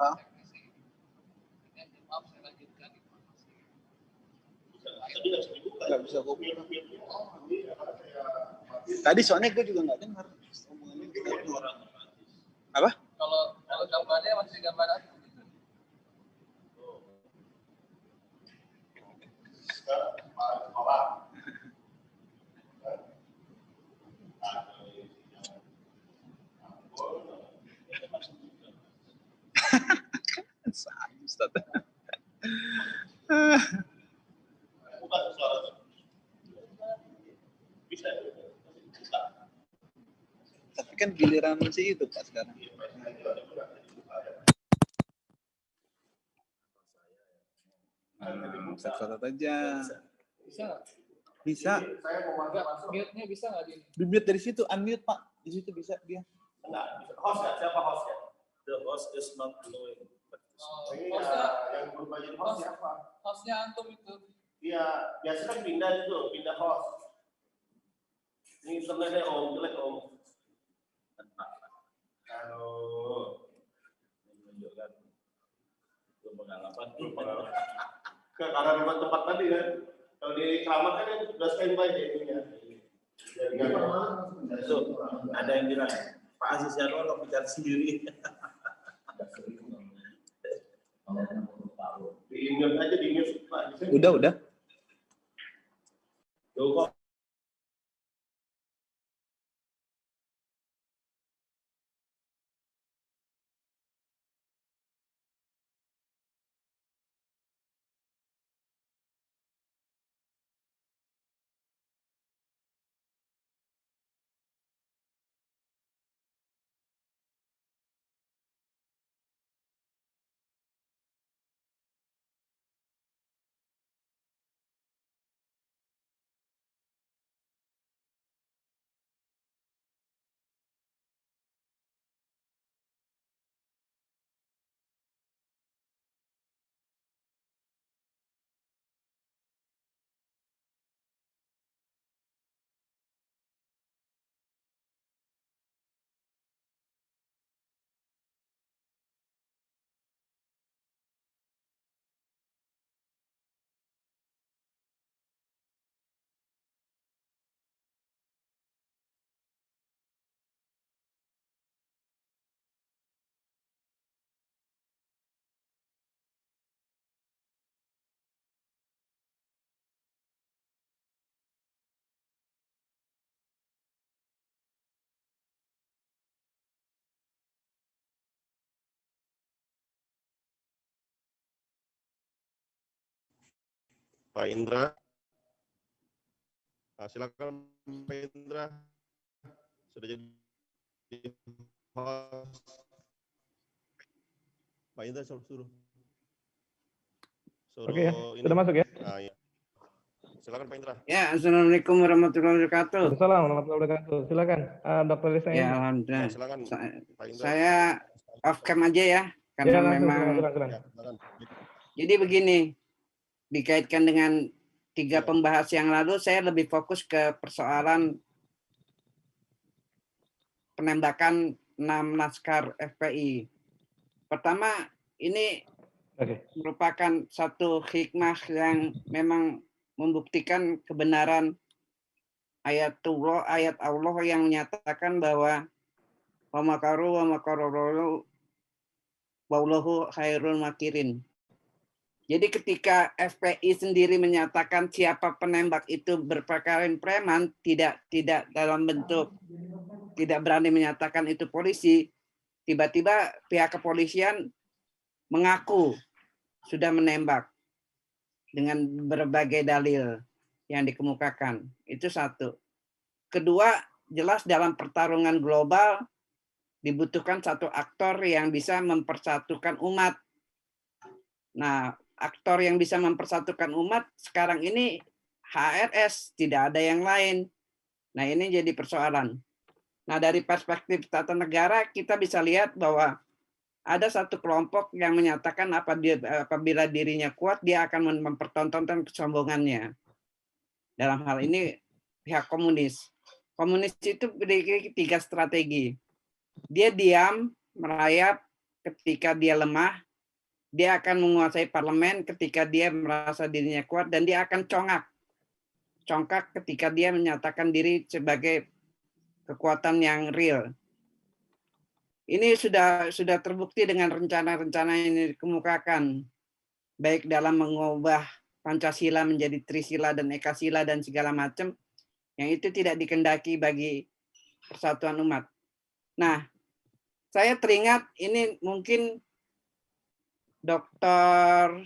Hah? Nggak bisa gue buka. Tadi soalnya gue juga nggak dengar omongannya kita. Apa? Kalau gambarnya masih gambar apa? Tapi kan giliran si itu Pak sekarang. Catat aja. Bisa nggak? Bisa. Mute-nya bisa nggak di? Di-mute dari situ, unmute Pak. Di situ bisa dia. Enggak, host kan? Siapa hostnya? The host is not knowing. Hostnya yang berubah jadi host siapa? hostnya antum itu. Iya, biasa kan pindah itu, pindah host. Ini internetnya Om, jelek Om. Halo. Menunjukkan pengalaman. Karena di tempat tadi kan, kalau di kamar kan sudah standby jadinya. Itu ada yang bilang Pak Aziz Yanwar bicara sendiri. Di-mute aja, di-mute Pak. Udah. Tuh kok. Pak Indra. Silakan Pak Indra. Sudah jadi host. Pak Indra suruh. Oke ya, sudah masuk ya? Iya. Silakan Pak Indra. Ya, assalamualaikum warahmatullahi wabarakatuh. Assalamualaikum warahmatullahi wabarakatuh. Silakan, Dr. Lisa. Ya, alhamdulillah. Silakan Pak Indra. Saya off cam aja ya, karena Ya, langsung, memang. silakan. Ya, silakan. Jadi begini, dikaitkan dengan 3 Ya. pembahas yang lalu, saya lebih fokus ke persoalan penembakan 6 laskar FPI. Pertama, ini Oke. merupakan satu hikmah yang memang membuktikan kebenaran ayat Allah yang menyatakan bahwa wa makaru wa makarullahu wallahu khairul makirin. Jadi ketika FPI sendiri menyatakan siapa penembak itu berpakaian preman, tidak dalam bentuk tidak berani menyatakan itu polisi, tiba-tiba pihak kepolisian mengaku sudah menembak dengan berbagai dalil yang dikemukakan. Itu satu. Kedua, jelas dalam pertarungan global dibutuhkan satu aktor yang bisa mempersatukan umat. Nah, aktor yang bisa mempersatukan umat sekarang ini HRS, tidak ada yang lain. Nah, ini jadi persoalan. Nah, dari perspektif tata negara kita bisa lihat bahwa ada satu kelompok yang menyatakan apabila dirinya kuat, dia akan mempertontonkan kesombongannya. Dalam hal ini pihak komunis. Komunis itu memiliki 3 strategi. Dia diam, merayap, ketika dia lemah, dia akan menguasai parlemen ketika dia merasa dirinya kuat, dan dia akan congkak ketika dia menyatakan diri sebagai kekuatan yang real. Ini sudah terbukti dengan rencana-rencana yang dikemukakan, baik dalam mengubah Pancasila menjadi Trisila dan Ekasila dan segala macam, yang itu tidak dikehendaki bagi persatuan umat. Nah, saya teringat ini mungkin Dr.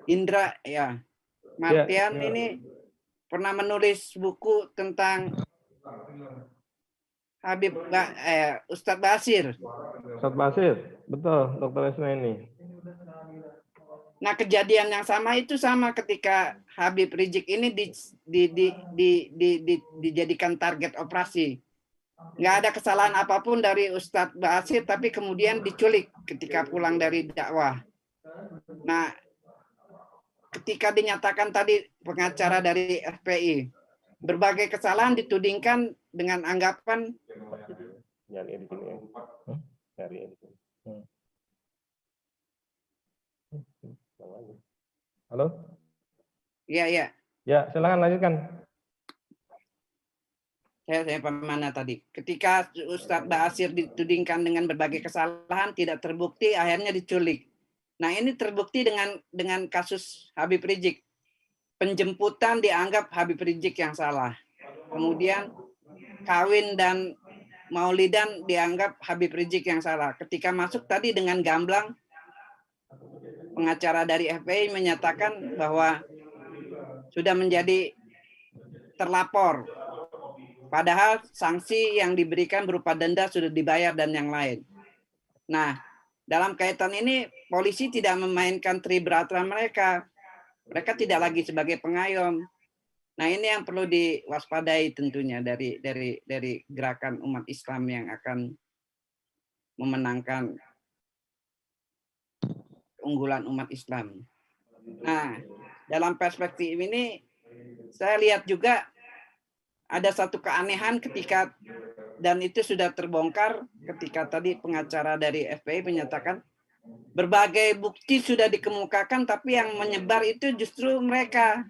Indra ya, Martian ini pernah menulis buku tentang Ustadz Basir. Ustadz Basir, betul, Dr. Isna ini. Nah, kejadian yang sama itu sama ketika Habib Rizik ini dijadikan target operasi. Nggak ada kesalahan apapun dari Ustadz Basir, tapi kemudian diculik ketika pulang dari dakwah. Nah, ketika dinyatakan tadi pengacara dari FPI, berbagai kesalahan ditudingkan dengan anggapan Halo? Iya. Ya, silakan lanjutkan. Saya pemana tadi. Ketika Ustadz Basir ditudingkan dengan berbagai kesalahan, tidak terbukti, akhirnya diculik. Nah, ini terbukti dengan kasus Habib Rizik. Penjemputan dianggap Habib Rizik yang salah. Kemudian kawin dan maulidan dianggap Habib Rizik yang salah. Ketika masuk tadi dengan gamblang, pengacara dari FPI menyatakan bahwa sudah menjadi terlapor. Padahal sanksi yang diberikan berupa denda sudah dibayar dan yang lain. Nah, dalam kaitan ini polisi tidak memainkan tribrata mereka. Mereka tidak lagi sebagai pengayom. Nah, ini yang perlu diwaspadai tentunya dari gerakan umat Islam yang akan memenangkan unggulan umat Islam. Nah, dalam perspektif ini saya lihat juga ada satu keanehan ketika, dan itu sudah terbongkar ketika tadi pengacara dari FPI menyatakan berbagai bukti sudah dikemukakan, tapi yang menyebar itu justru mereka,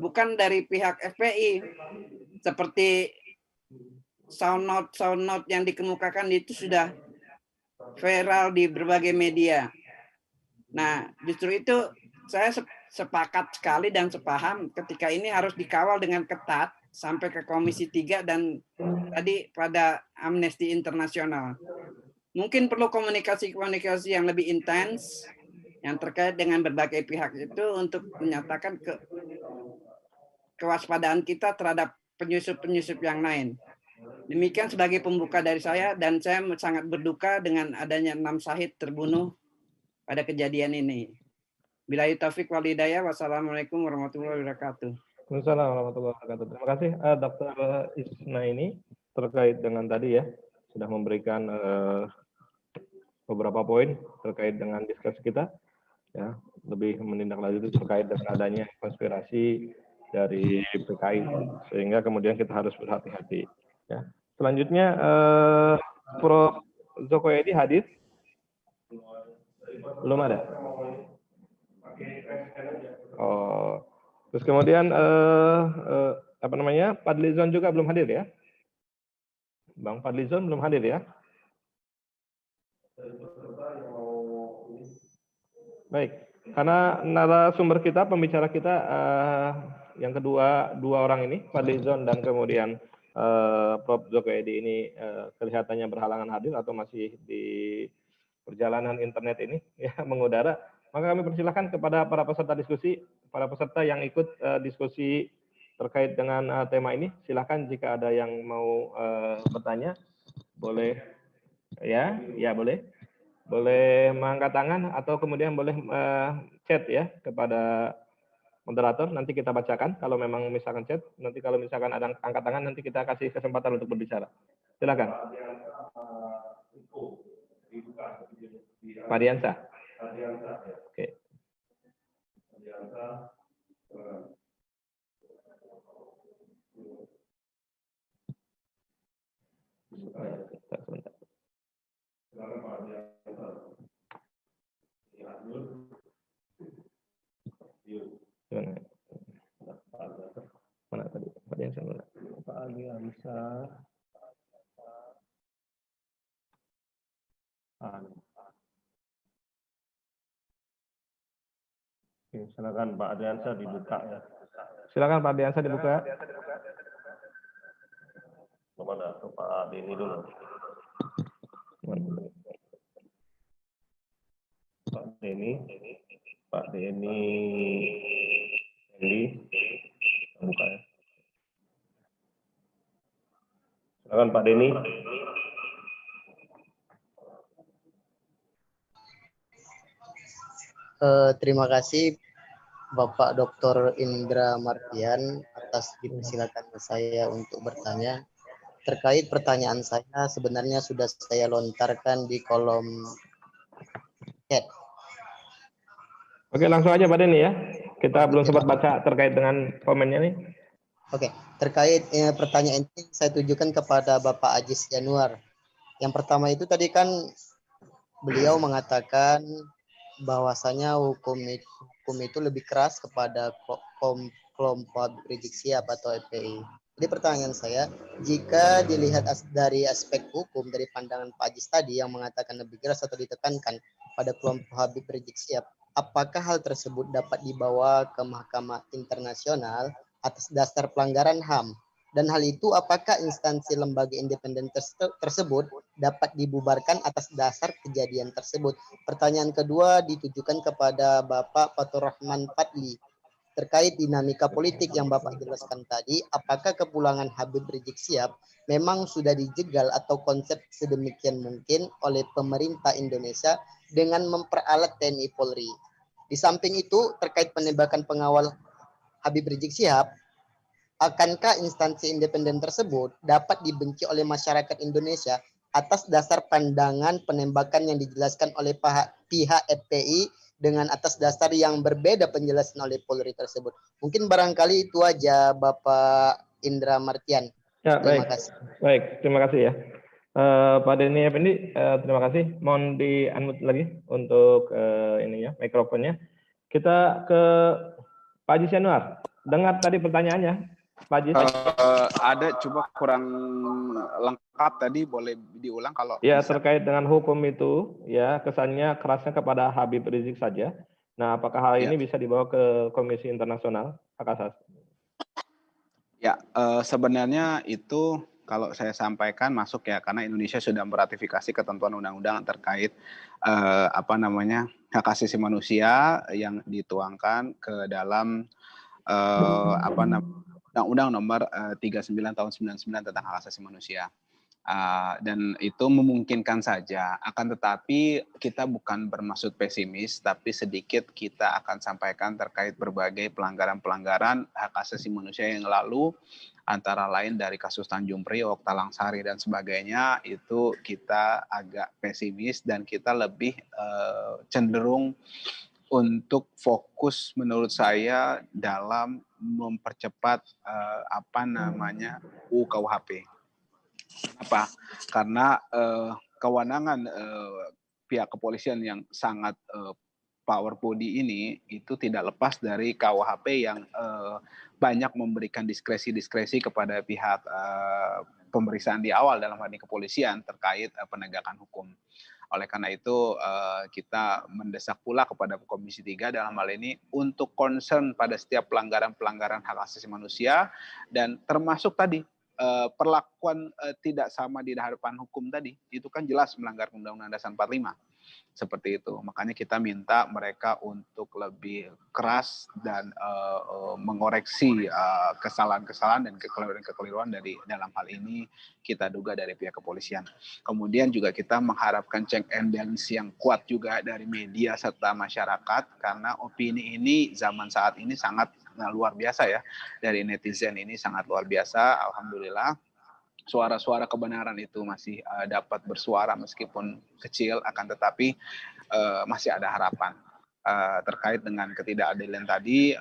bukan dari pihak FPI. Seperti sound note yang dikemukakan itu sudah viral di berbagai media. Nah, justru itu saya sepakat sekali dan sepaham ketika ini harus dikawal dengan ketat sampai ke Komisi 3 dan tadi pada Amnesty Internasional. Mungkin perlu komunikasi yang lebih intens yang terkait dengan berbagai pihak itu untuk menyatakan kewaspadaan kita terhadap penyusup-penyusup yang lain. Demikian sebagai pembuka dari saya, dan saya sangat berduka dengan adanya 6 syahid terbunuh pada kejadian ini. Billahi taufik wal hidayah. Wassalamualaikum warahmatullahi wabarakatuh. Waalaikumsalam warahmatullahi wabarakatuh. Terima kasih Dr. Isna ini terkait dengan tadi ya, sudah memberikan beberapa poin terkait dengan diskusi kita, ya, lebih menindaklanjuti terkait dengan adanya konspirasi dari PKI, sehingga kemudian kita harus berhati-hati. Ya. Selanjutnya Prof. Zokoedi hadir? Belum ada. Oh, terus kemudian apa namanya, Fadlizon juga belum hadir ya? Bang Fadlizon belum hadir ya? Baik, karena narasumber kita, pembicara kita yang kedua, dua orang ini, Fadlizon dan kemudian Prof. Zokoedi ini kelihatannya berhalangan hadir atau masih di perjalanan internet ini ya mengudara, maka kami persilahkan kepada para peserta diskusi, para peserta yang ikut diskusi terkait dengan tema ini, silakan jika ada yang mau bertanya, boleh ya, boleh mengangkat tangan atau kemudian boleh chat ya kepada moderator, nanti kita bacakan kalau memang misalkan chat, nanti kalau misalkan ada angkat tangan nanti kita kasih kesempatan untuk berbicara. Silakan. Pak Diansa. Oke. Adriansa. Oke, silakan Pak Adriansa dibuka ya. Silakan Pak Adriansa dibuka. Kepada Pak Denny dulu. Pak Denny, Hendy, buka ya. Silakan Pak Denny. Terima kasih Bapak Dr. Indra Martian atas dipersilakan saya untuk bertanya. Terkait pertanyaan saya sebenarnya sudah saya lontarkan di kolom chat. Oke, langsung aja Pak Denny ya. Kita belum sempat baca terkait dengan komennya nih. Oke, terkait pertanyaan ini saya tujukan kepada Bapak Ajis Januar. Yang pertama itu tadi kan beliau mengatakan bahwasanya hukum itu lebih keras kepada kelompok Rizik Sihab atau FPI. Jadi pertanyaan saya, jika dilihat dari aspek hukum dari pandangan Pak Ajis tadi yang mengatakan lebih keras atau ditekankan pada kelompok Habib Rizik Sihab, apakah hal tersebut dapat dibawa ke Mahkamah Internasional atas dasar pelanggaran HAM? Dan hal itu apakah instansi lembaga independen tersebut dapat dibubarkan atas dasar kejadian tersebut? Pertanyaan kedua ditujukan kepada Bapak Fatur Rahman Fadli. Terkait dinamika politik yang Bapak jelaskan tadi, apakah kepulangan Habib Rizik Sihab memang sudah dijegal atau konsep sedemikian mungkin oleh pemerintah Indonesia dengan memperalat TNI Polri? Di samping itu, terkait penembakan pengawal Habib Rizik Sihab, akankah instansi independen tersebut dapat dibenci oleh masyarakat Indonesia atas dasar pandangan penembakan yang dijelaskan oleh pihak FPI dengan atas dasar yang berbeda penjelasan oleh Polri tersebut? Mungkin barangkali itu aja Bapak Indra Martian. Ya, Terima kasih. Baik, terima kasih ya. Pak Denny Effendi, terima kasih. Mohon di-unmute lagi untuk ininya, mikrofonnya. Kita ke Pak Ajis Januar. Dengar tadi pertanyaannya, Pak Ajis? Ada, coba kurang lengkap tadi, boleh diulang kalau ya bisa. Terkait dengan hukum itu, ya kesannya kerasnya kepada Habib Rizik saja. Nah, apakah hal ini bisa dibawa ke Komisi Internasional Hak Asasi? Ya, sebenarnya itu kalau saya sampaikan masuk ya, karena Indonesia sudah meratifikasi ketentuan undang-undang terkait hak asasi manusia yang dituangkan ke dalam Undang-Undang Nomor 39 Tahun 99 tentang hak asasi manusia. Dan itu memungkinkan saja, akan tetapi kita bukan bermaksud pesimis, tapi sedikit kita akan sampaikan terkait berbagai pelanggaran-pelanggaran hak asasi manusia yang lalu, antara lain dari kasus Tanjung Priok, Talang Sari, dan sebagainya. Itu kita agak pesimis dan kita lebih cenderung untuk fokus menurut saya dalam mempercepat UKUHP. Kenapa? Karena kewenangan pihak kepolisian yang sangat power body ini itu tidak lepas dari KUHP yang banyak memberikan diskresi-diskresi kepada pihak pemeriksaan di awal dalam hal ini kepolisian terkait penegakan hukum. Oleh karena itu kita mendesak pula kepada Komisi 3 dalam hal ini untuk concern pada setiap pelanggaran-pelanggaran hak asasi manusia, dan termasuk tadi perlakuan tidak sama di hadapan hukum tadi, itu kan jelas melanggar Undang-Undang Dasar 45. Seperti itu. Makanya kita minta mereka untuk lebih keras dan mengoreksi kesalahan-kesalahan dan kekeliruan dari dalam hal ini kita duga dari pihak kepolisian. Kemudian juga kita mengharapkan check and balance yang kuat juga dari media serta masyarakat, karena opini ini zaman saat ini sangat luar biasa ya, dari netizen ini sangat luar biasa. Alhamdulillah suara-suara kebenaran itu masih dapat bersuara meskipun kecil, akan tetapi masih ada harapan. Terkait dengan ketidakadilan tadi,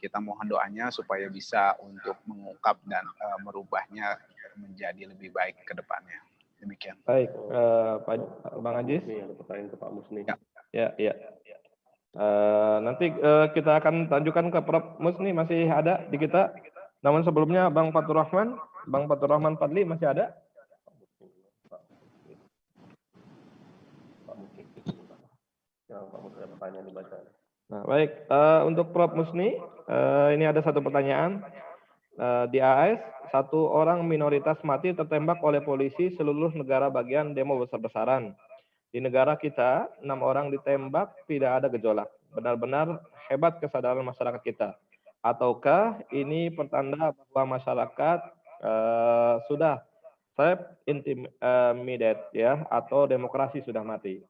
kita mohon doanya supaya bisa untuk mengungkap dan merubahnya menjadi lebih baik ke depannya. Demikian. Baik, Bang Ajis. Ini ada pertanyaan ke Pak Musni. Ya. Nanti kita akan tunjukkan ke Prof. Musni, masih ada di kita. Namun sebelumnya Bang Fatur Rahman Bang Fatur Rahman Fadli masih ada? Nah, baik. Untuk Prof. Musni, ini ada satu pertanyaan. Di AS, 1 orang minoritas mati tertembak oleh polisi seluruh negara bagian demo besar-besaran. Di negara kita, 6 orang ditembak, tidak ada gejolak. Benar-benar hebat kesadaran masyarakat kita. Ataukah ini pertanda bahwa masyarakat sudah intimidated ya, atau demokrasi sudah mati?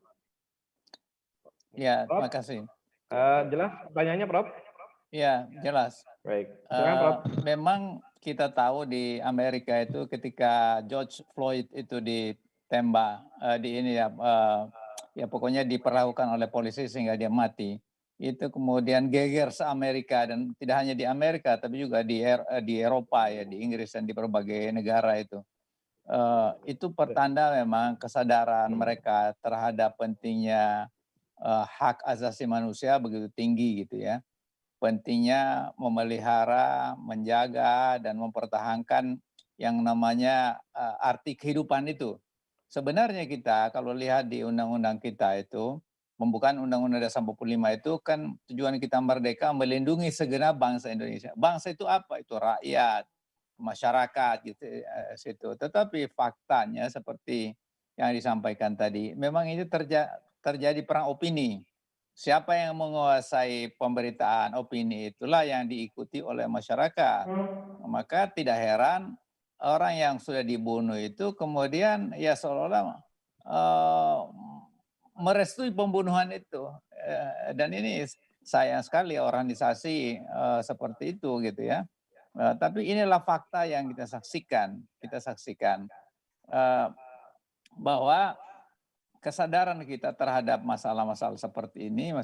Ya, Prof? terima kasih. Jelas pertanyaannya, Prof? Ya, jelas. Baik, silakan, Prof. Memang kita tahu di Amerika itu ketika George Floyd itu ditembak, ya pokoknya diperlakukan oleh polisi sehingga dia mati. Itu kemudian geger se-Amerika, dan tidak hanya di Amerika tapi juga di Eropa ya, di Inggris dan di berbagai negara itu. Itu pertanda memang kesadaran mereka terhadap pentingnya hak asasi manusia begitu tinggi gitu ya. Pentingnya memelihara, menjaga, dan mempertahankan yang namanya arti kehidupan itu. Sebenarnya kita kalau lihat di undang-undang kita itu, pembukaan Undang-Undang Dasar 45 itu kan tujuan kita merdeka melindungi segenap bangsa Indonesia. Bangsa itu apa? Itu rakyat, masyarakat gitu situ. Tetapi faktanya seperti yang disampaikan tadi, memang ini terjadi perang opini. Siapa yang menguasai pemberitaan opini itulah yang diikuti oleh masyarakat. Maka tidak heran orang yang sudah dibunuh itu kemudian ya seolah-olah merestui pembunuhan itu. Dan ini sayang sekali organisasi seperti itu gitu ya. Tapi inilah fakta yang kita saksikan. Bahwa kesadaran kita terhadap masalah-masalah seperti ini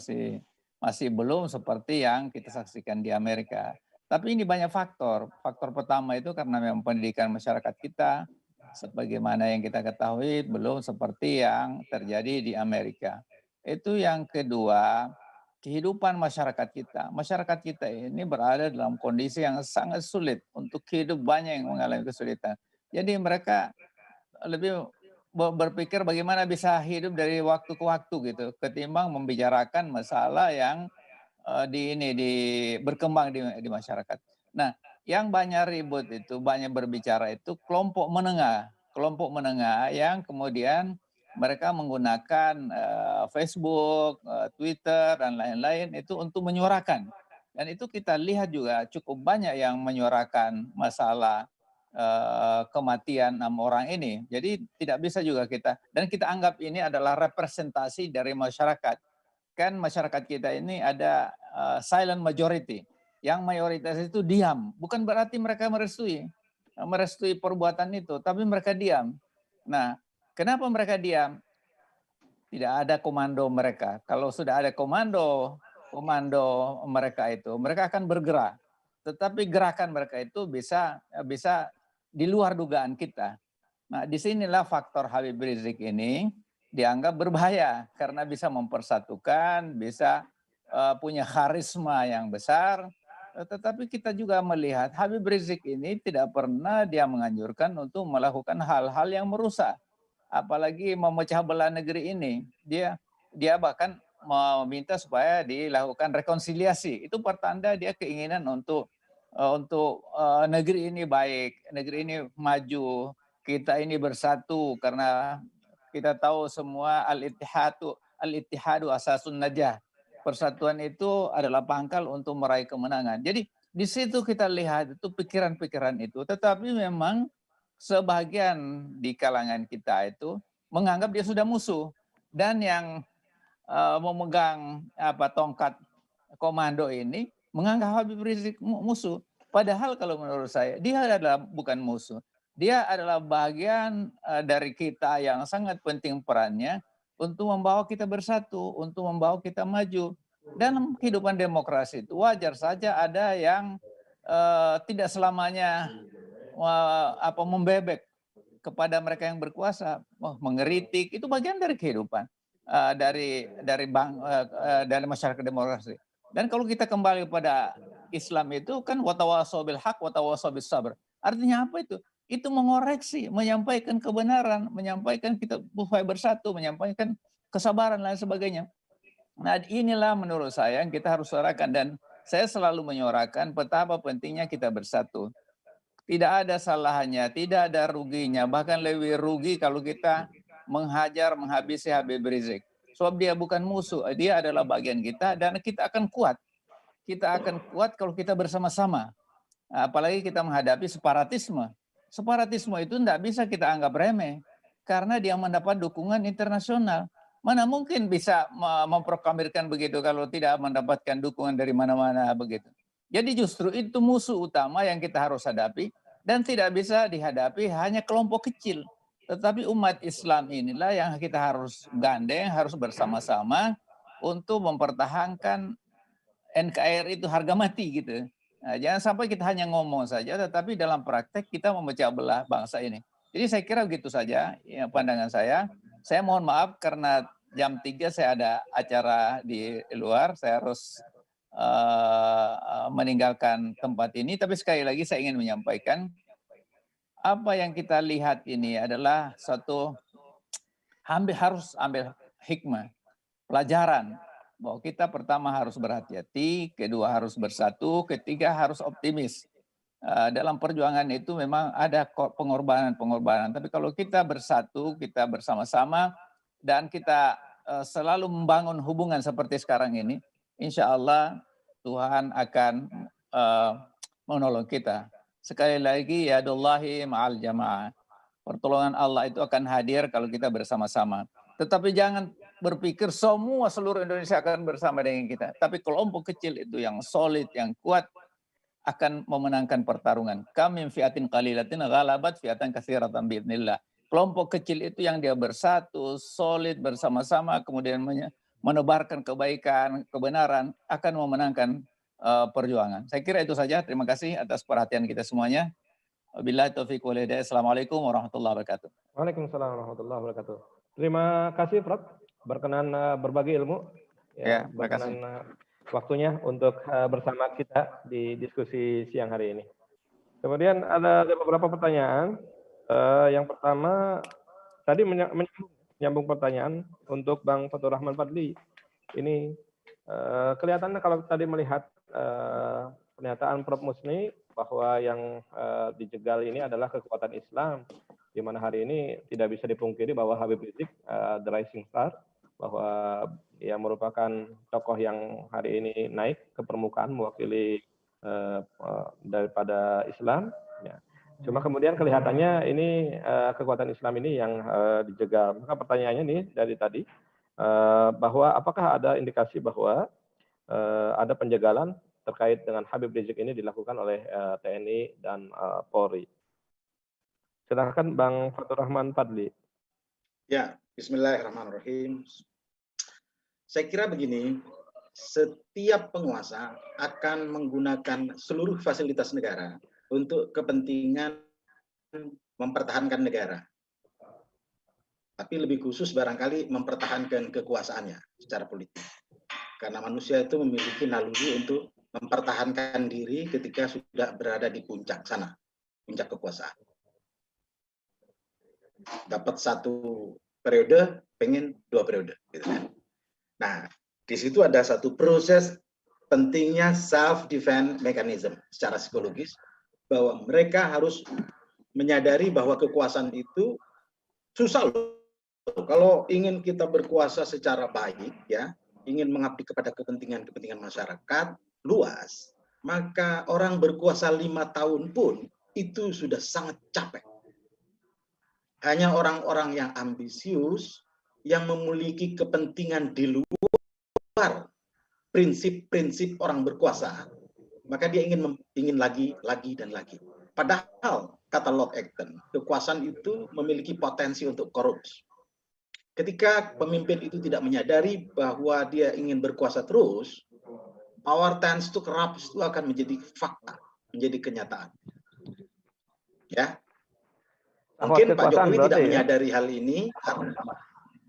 masih belum seperti yang kita saksikan di Amerika. Tapi ini banyak faktor. Faktor pertama itu karena memang pendidikan masyarakat kita, sebagaimana yang kita ketahui, belum seperti yang terjadi di Amerika. Itu yang kedua, kehidupan masyarakat kita. Masyarakat kita ini berada dalam kondisi yang sangat sulit untuk hidup, banyak yang mengalami kesulitan. Jadi mereka lebih berpikir bagaimana bisa hidup dari waktu ke waktu gitu, ketimbang membicarakan masalah yang berkembang di masyarakat. Nah, yang banyak ribut itu, banyak berbicara itu kelompok menengah yang kemudian mereka menggunakan Facebook, Twitter, dan lain-lain itu untuk menyuarakan. Dan itu kita lihat juga cukup banyak yang menyuarakan masalah kematian 6 orang ini. Jadi tidak bisa juga kita anggap ini adalah representasi dari masyarakat. Kan masyarakat kita ini ada silent majority. Yang mayoritas itu diam. Bukan berarti mereka merestui perbuatan itu, tapi mereka diam. Nah, kenapa mereka diam? Tidak ada komando mereka. Kalau sudah ada komando mereka itu, mereka akan bergerak. Tetapi gerakan mereka itu bisa di luar dugaan kita. Nah, disinilah faktor Habib Rizik ini dianggap berbahaya karena bisa mempersatukan, bisa punya karisma yang besar. Tetapi kita juga melihat Habib Rizik ini tidak pernah dia menganjurkan untuk melakukan hal-hal yang merusak, apalagi memecah belah negeri ini. Dia bahkan meminta supaya dilakukan rekonsiliasi. Itu pertanda dia keinginan untuk negeri ini baik, negeri ini maju, kita ini bersatu, karena kita tahu semua al-ittihadu asasun najah. Persatuan itu adalah pangkal untuk meraih kemenangan. Jadi di situ kita lihat itu pikiran-pikiran itu, tetapi memang sebagian di kalangan kita itu menganggap dia sudah musuh, dan yang memegang tongkat komando ini menganggap Habib Rizik musuh. Padahal kalau menurut saya dia adalah bukan musuh. Dia adalah bagian dari kita yang sangat penting perannya untuk membawa kita bersatu, untuk membawa kita maju. Dalam kehidupan demokrasi itu wajar saja ada yang tidak selamanya membebek kepada mereka yang berkuasa, mengeritik, itu bagian dari kehidupan dari masyarakat demokrasi. Dan kalau kita kembali pada Islam itu kan watawasau bil haq watawasau bis sabr. Artinya apa itu? itu mengoreksi, menyampaikan kebenaran, menyampaikan kita upaya bersatu, menyampaikan kesabaran dan sebagainya. Nah, inilah menurut saya yang kita harus suarakan, dan saya selalu menyuarakan betapa pentingnya kita bersatu. Tidak ada salahnya, tidak ada ruginya, bahkan lebih rugi kalau kita menghajar, menghabisi Habib Rizik. Sebab dia bukan musuh, dia adalah bagian kita, dan kita akan kuat. Kita akan kuat kalau kita bersama-sama. Apalagi kita menghadapi separatisme. Separatisme itu tidak bisa kita anggap remeh, karena dia mendapat dukungan internasional. Mana mungkin bisa memproklamirkan begitu kalau tidak mendapatkan dukungan dari mana-mana begitu. Jadi justru itu musuh utama yang kita harus hadapi, dan tidak bisa dihadapi hanya kelompok kecil. Tetapi umat Islam inilah yang kita harus gandeng, harus bersama-sama untuk mempertahankan NKRI itu harga mati gitu. Nah, jangan sampai kita hanya ngomong saja, tetapi dalam praktek kita memecah belah bangsa ini. Jadi saya kira begitu saja ya, pandangan saya. Saya mohon maaf karena jam 3 saya ada acara di luar, saya harus meninggalkan tempat ini. Tapi sekali lagi saya ingin menyampaikan, apa yang kita lihat ini adalah satu harus ambil hikmah, pelajaran, bahwa kita pertama harus berhati-hati, kedua harus bersatu, ketiga harus optimis. Dalam perjuangan itu memang ada pengorbanan-pengorbanan, tapi kalau kita bersatu, kita bersama-sama, dan kita selalu membangun hubungan seperti sekarang ini, insya Allah Tuhan akan menolong kita. Sekali lagi, yadullahi ma'al jamaah. Pertolongan Allah itu akan hadir kalau kita bersama-sama. Tetapi jangan berpikir semua seluruh Indonesia akan bersama dengan kita. Tapi kelompok kecil itu yang solid, yang kuat, akan memenangkan pertarungan. Kam min fi'atin qalilatin ghalabat fi'atan katsiratan biidznillah. Kelompok kecil itu yang dia bersatu, solid, bersama-sama, kemudian menebarkan kebaikan, kebenaran, akan memenangkan perjuangan. Saya kira itu saja. Terima kasih atas perhatian kita semuanya. Wabillahi taufiq wal hidayah. Assalamualaikum warahmatullahi wabarakatuh. Waalaikumsalam warahmatullahi wabarakatuh. Terima kasih Prof. Berkenan berbagi ilmu. Ya, terima kasih. Waktunya untuk bersama kita di diskusi siang hari ini. Kemudian ada beberapa pertanyaan. Yang pertama, tadi menyambung pertanyaan untuk Bang Fathur Rahman Fadli. Ini kelihatannya kalau tadi melihat pernyataan Prof. Musni bahwa yang dijegal ini adalah kekuatan Islam, di mana hari ini tidak bisa dipungkiri bahwa Habib Rizik, the rising star, bahwa ia merupakan tokoh yang hari ini naik ke permukaan mewakili daripada Islam. Ya. Cuma kemudian kelihatannya ini kekuatan Islam ini yang dijegal. Maka pertanyaannya nih dari tadi, bahwa apakah ada indikasi bahwa ada penjagalan terkait dengan Habib Rizik ini dilakukan oleh TNI dan Polri. Silakan Bang Fathur Rahman Fadli. Ya, bismillahirrahmanirrahim. Saya kira begini, setiap penguasa akan menggunakan seluruh fasilitas negara untuk kepentingan mempertahankan negara. Tapi lebih khusus barangkali mempertahankan kekuasaannya secara politik. Karena manusia itu memiliki naluri untuk mempertahankan diri ketika sudah berada di puncak sana, puncak kekuasaan. Dapat 1 periode, pengen 2 periode. Gitu kan. Nah, di situ ada satu proses pentingnya self-defense mechanism secara psikologis, bahwa mereka harus menyadari bahwa kekuasaan itu susah loh. Kalau ingin kita berkuasa secara baik, ya, ingin mengabdi kepada kepentingan masyarakat luas, maka orang berkuasa 5 tahun pun itu sudah sangat capek. Hanya orang-orang yang ambisius, yang memiliki kepentingan di luar prinsip-prinsip orang berkuasa, maka dia ingin lagi dan lagi. Padahal kata Lord Acton, kekuasaan itu memiliki potensi untuk korupsi. Ketika pemimpin itu tidak menyadari bahwa dia ingin berkuasa terus, power tends to corrupt itu akan menjadi fakta, menjadi kenyataan. Ya, mungkin Pak Jokowi tidak menyadari hal ini.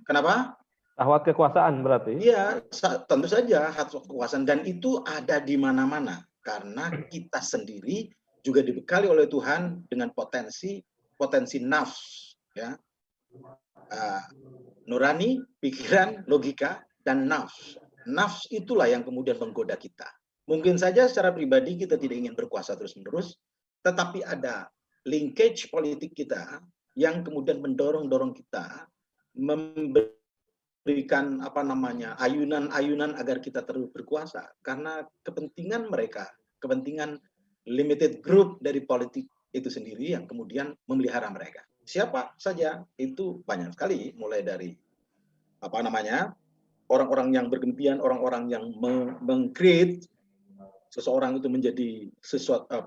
Kenapa? Syahwat kekuasaan berarti? Iya, tentu saja syahwat kekuasaan, dan itu ada di mana-mana karena kita sendiri juga dibekali oleh Tuhan dengan potensi nafs, ya, nurani, pikiran, logika, dan nafs. Nafs itulah yang kemudian menggoda kita. Mungkin saja secara pribadi kita tidak ingin berkuasa terus-menerus, tetapi ada linkage politik kita yang kemudian mendorong kita memberikan ayunan-ayunan agar kita terus berkuasa karena kepentingan mereka, kepentingan limited group dari politik itu sendiri yang kemudian memelihara mereka. Siapa saja itu banyak sekali, mulai dari orang-orang yang bergempian, orang-orang yang meng-create seseorang itu menjadi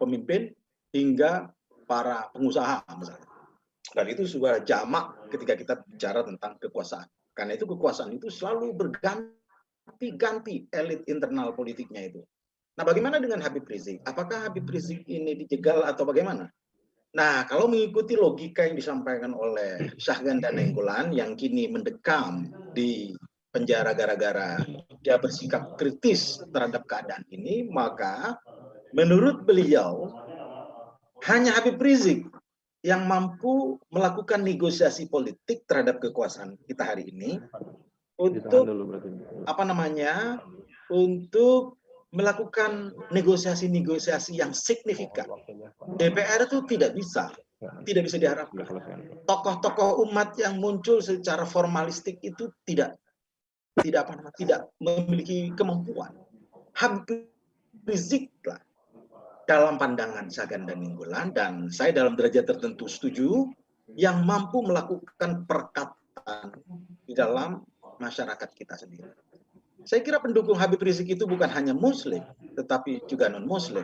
pemimpin, hingga para pengusaha misalnya. Dan itu sebuah jamak ketika kita bicara tentang kekuasaan. Karena itu kekuasaan itu selalu berganti-ganti elit internal politiknya itu. Nah, bagaimana dengan Habib Rizik? Apakah Habib Rizik ini dijegal atau bagaimana? Nah, kalau mengikuti logika yang disampaikan oleh Syahgan dan Nainggolan yang kini mendekam di penjara gara-gara dia bersikap kritis terhadap keadaan ini, maka menurut beliau hanya Habib Rizik yang mampu melakukan negosiasi politik terhadap kekuasaan kita hari ini untuk untuk melakukan negosiasi-negosiasi yang signifikan. DPR itu tidak bisa diharapkan. Tokoh-tokoh umat yang muncul secara formalistik itu tidak memiliki kemampuan. Habib Rizik lah dalam pandangan Syahgan dan Nainggolan, dan saya dalam derajat tertentu setuju, yang mampu melakukan perekatan di dalam masyarakat kita sendiri. Saya kira pendukung Habib Rizik itu bukan hanya Muslim, tetapi juga non-Muslim.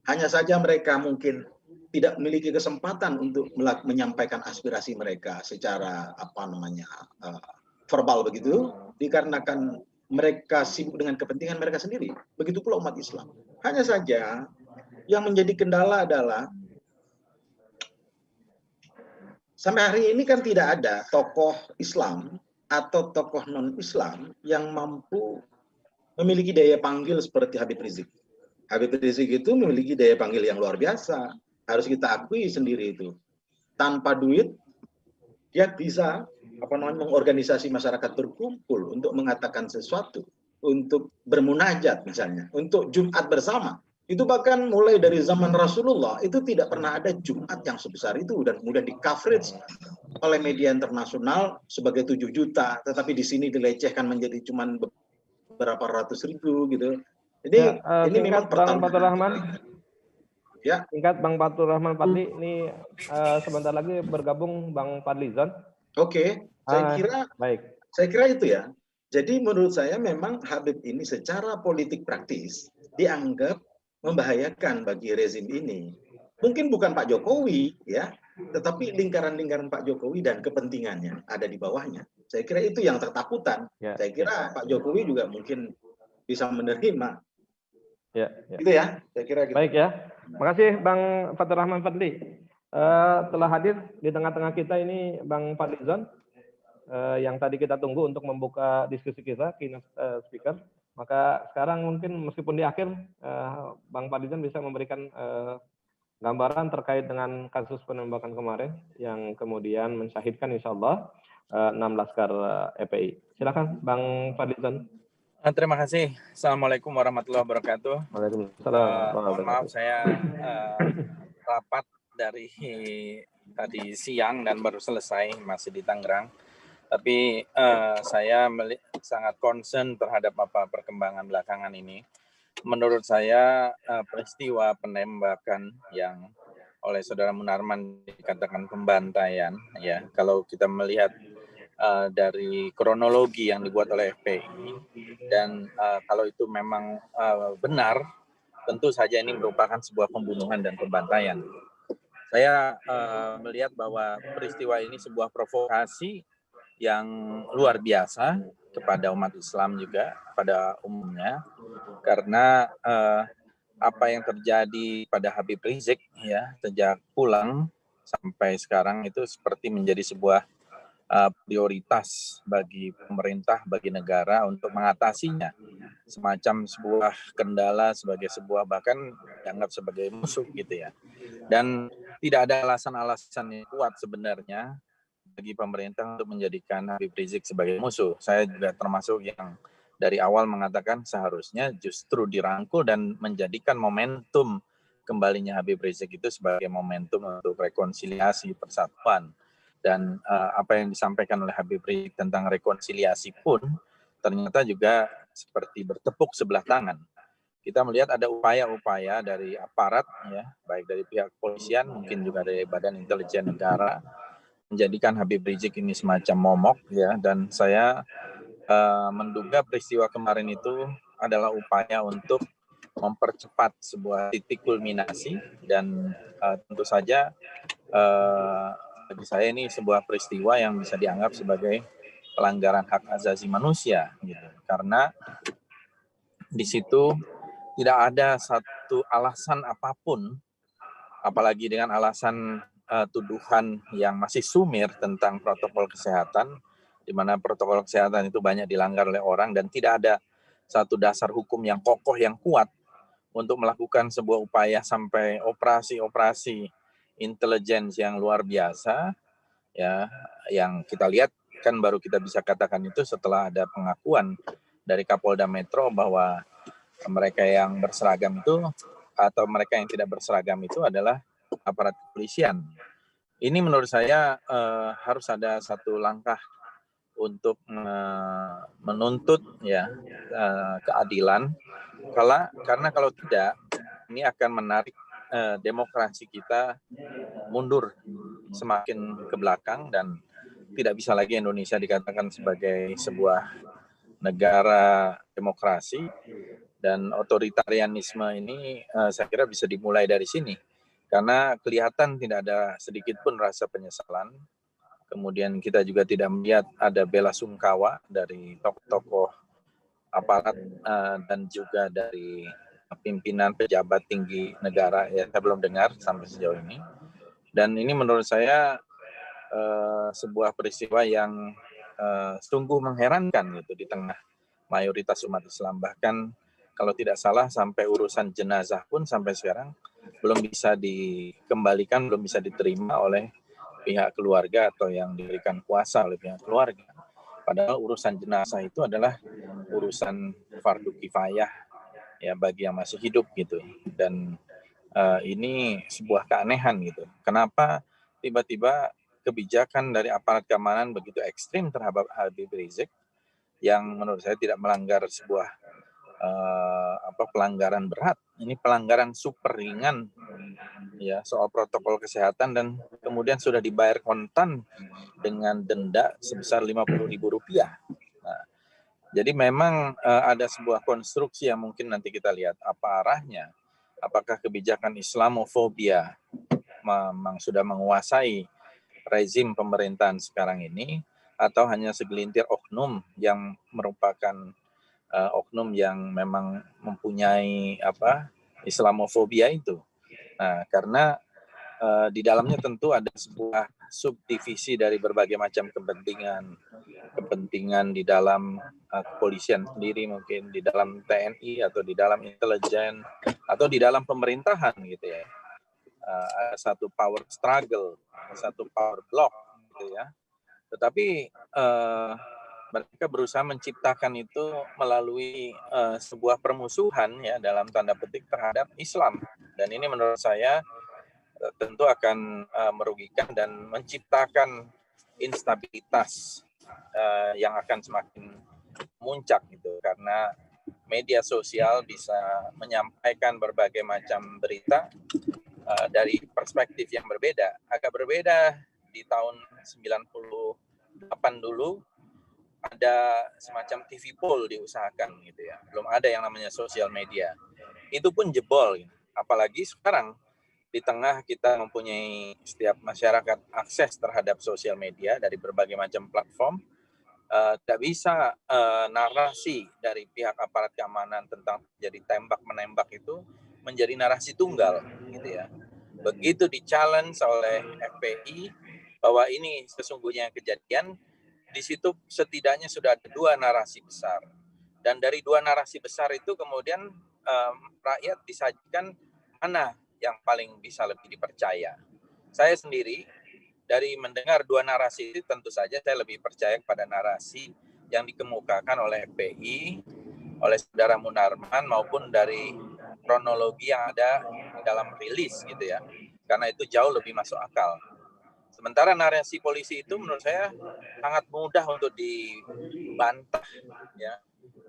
Hanya saja mereka mungkin tidak memiliki kesempatan untuk menyampaikan aspirasi mereka secara verbal begitu, dikarenakan mereka sibuk dengan kepentingan mereka sendiri. Begitu pula umat Islam. Hanya saja yang menjadi kendala adalah sampai hari ini kan tidak ada tokoh Islam atau tokoh non-Islam yang mampu memiliki daya panggil seperti Habib Rizik. Habib Rizik itu memiliki daya panggil yang luar biasa. Harus kita akui sendiri itu. Tanpa duit, dia bisa mengorganisasi masyarakat berkumpul untuk mengatakan sesuatu, untuk bermunajat misalnya, untuk Jumat bersama. Itu bahkan mulai dari zaman Rasulullah, itu tidak pernah ada Jumat yang sebesar itu, dan kemudian di-coverage oleh media internasional sebagai 7 juta, tetapi di sini dilecehkan menjadi cuma beberapa ratus ribu gitu. Jadi ini memang Bang Fathur Rahman. Ya. Singkat Bang Fathur Rahman Fadli, ini sebentar lagi bergabung Bang Fadlizon. Oke, saya kira itu ya. Jadi menurut saya memang Habib ini secara politik praktis dianggap membahayakan bagi rezim ini. Mungkin bukan Pak Jokowi ya, tetapi lingkaran-lingkaran Pak Jokowi dan kepentingannya ada di bawahnya. Saya kira itu yang tertakutan. Ya. Saya kira Pak Jokowi juga mungkin bisa menerima. Ya. Gitu ya, saya kira gitu. Baik ya. Makasih Bang Fathur Rahman Fadli. Telah hadir di tengah-tengah kita ini Bang Fadlizon yang tadi kita tunggu untuk membuka diskusi kita, keynote speaker. Maka sekarang mungkin meskipun di akhir Bang Fadlizon bisa memberikan gambaran terkait dengan kasus penembakan kemarin yang kemudian mensyahidkan insya Allah 6 laskar FPI. Silakan Bang Fadlizon. Terima kasih. Assalamualaikum warahmatullahi wabarakatuh. Waalaikumsalam. Mohon maaf saya rapat dari tadi siang dan baru selesai, masih di Tangerang. Tapi saya sangat concern terhadap perkembangan belakangan ini. Menurut saya peristiwa penembakan yang oleh Saudara Munarman dikatakan pembantaian, ya kalau kita melihat dari kronologi yang dibuat oleh FPI dan kalau itu memang benar, tentu saja ini merupakan sebuah pembunuhan dan pembantaian. Saya melihat bahwa peristiwa ini sebuah provokasi yang luar biasa kepada umat Islam juga pada umumnya, karena apa yang terjadi pada Habib Rizik ya sejak pulang sampai sekarang itu seperti menjadi sebuah prioritas bagi pemerintah, bagi negara untuk mengatasinya, semacam sebuah kendala, sebagai sebuah bahkan dianggap sebagai musuh gitu ya. Dan tidak ada alasan-alasan yang kuat sebenarnya bagi pemerintah untuk menjadikan Habib Rizik sebagai musuh. Saya juga termasuk yang dari awal mengatakan seharusnya justru dirangkul dan menjadikan momentum kembalinya Habib Rizik itu sebagai momentum untuk rekonsiliasi, persatuan. Dan apa yang disampaikan oleh Habib Rizik tentang rekonsiliasi pun ternyata juga seperti bertepuk sebelah tangan. Kita melihat ada upaya-upaya dari aparat, ya, baik dari pihak kepolisian, mungkin juga dari Badan Intelijen Negara, menjadikan Habib Rizik ini semacam momok, ya. Dan saya menduga peristiwa kemarin itu adalah upaya untuk mempercepat sebuah titik kulminasi, dan tentu saja bagi saya ini sebuah peristiwa yang bisa dianggap sebagai pelanggaran hak asasi manusia, gitu. Karena di situ tidak ada satu alasan apapun, apalagi dengan alasan tuduhan yang masih sumir tentang protokol kesehatan, di mana protokol kesehatan itu banyak dilanggar oleh orang dan tidak ada satu dasar hukum yang kokoh, yang kuat untuk melakukan sebuah upaya sampai operasi-operasi intelijen yang luar biasa, ya, yang kita lihat kan baru kita bisa katakan itu setelah ada pengakuan dari Kapolda Metro bahwa mereka yang berseragam itu atau mereka yang tidak berseragam itu adalah aparat kepolisian. Ini menurut saya harus ada satu langkah untuk menuntut, ya, keadilan. Karena kalau tidak, ini akan menarik demokrasi kita mundur semakin ke belakang dan tidak bisa lagi Indonesia dikatakan sebagai sebuah negara demokrasi, dan otoritarianisme ini saya kira bisa dimulai dari sini karena kelihatan tidak ada sedikit pun rasa penyesalan. Kemudian kita juga tidak melihat ada bela sungkawa dari tokoh-tokoh aparat dan juga dari pimpinan pejabat tinggi negara, ya, saya belum dengar sampai sejauh ini. Dan ini menurut saya sebuah peristiwa yang sungguh mengherankan gitu di tengah mayoritas umat Islam. Bahkan kalau tidak salah sampai urusan jenazah pun sampai sekarang belum bisa dikembalikan, belum bisa diterima oleh pihak keluarga atau yang diberikan kuasa oleh pihak keluarga. Padahal urusan jenazah itu adalah urusan fardu kifayah, ya, bagi yang masih hidup gitu. Dan ini sebuah keanehan gitu. Kenapa tiba-tiba kebijakan dari aparat keamanan begitu ekstrim terhadap Habib Rizik yang menurut saya tidak melanggar sebuah pelanggaran berat. Ini pelanggaran super ringan, ya, soal protokol kesehatan, dan kemudian sudah dibayar kontan dengan denda sebesar Rp50.000. Nah, jadi memang ada sebuah konstruksi yang mungkin nanti kita lihat apa arahnya. Apakah kebijakan Islamofobia memang sudah menguasai rezim pemerintahan sekarang ini, atau hanya segelintir oknum yang merupakan oknum yang memang mempunyai Islamofobia itu. Nah, karena di dalamnya tentu ada sebuah subdivisi dari berbagai macam kepentingan di dalam kepolisian sendiri, mungkin di dalam TNI atau di dalam intelijen atau di dalam pemerintahan gitu ya. Ada satu power struggle, satu power block gitu ya. Tetapi mereka berusaha menciptakan itu melalui sebuah permusuhan, ya, dalam tanda petik terhadap Islam. Dan ini menurut saya tentu akan merugikan dan menciptakan instabilitas yang akan semakin muncak gitu, karena media sosial bisa menyampaikan berbagai macam berita dari perspektif yang berbeda. Agak berbeda di tahun 98 dulu ada semacam TV poll diusahakan gitu ya. Belum ada yang namanya sosial media. Itu pun jebol gitu. Apalagi sekarang di tengah kita mempunyai setiap masyarakat akses terhadap sosial media dari berbagai macam platform, tidak bisa narasi dari pihak aparat keamanan tentang jadi tembak-menembak itu menjadi narasi tunggal gitu ya. Begitu di-challenge oleh FPI, bahwa ini sesungguhnya kejadian, di situ setidaknya sudah ada 2 narasi besar. Dan dari 2 narasi besar itu kemudian rakyat disajikan mana yang paling bisa lebih dipercaya. Saya sendiri dari mendengar 2 narasi itu tentu saja saya lebih percaya kepada narasi yang dikemukakan oleh FPI, oleh Saudara Munarman maupun dari kronologi yang ada dalam rilis gitu ya. Karena itu jauh lebih masuk akal. Sementara narasi polisi itu menurut saya sangat mudah untuk dibantah ya.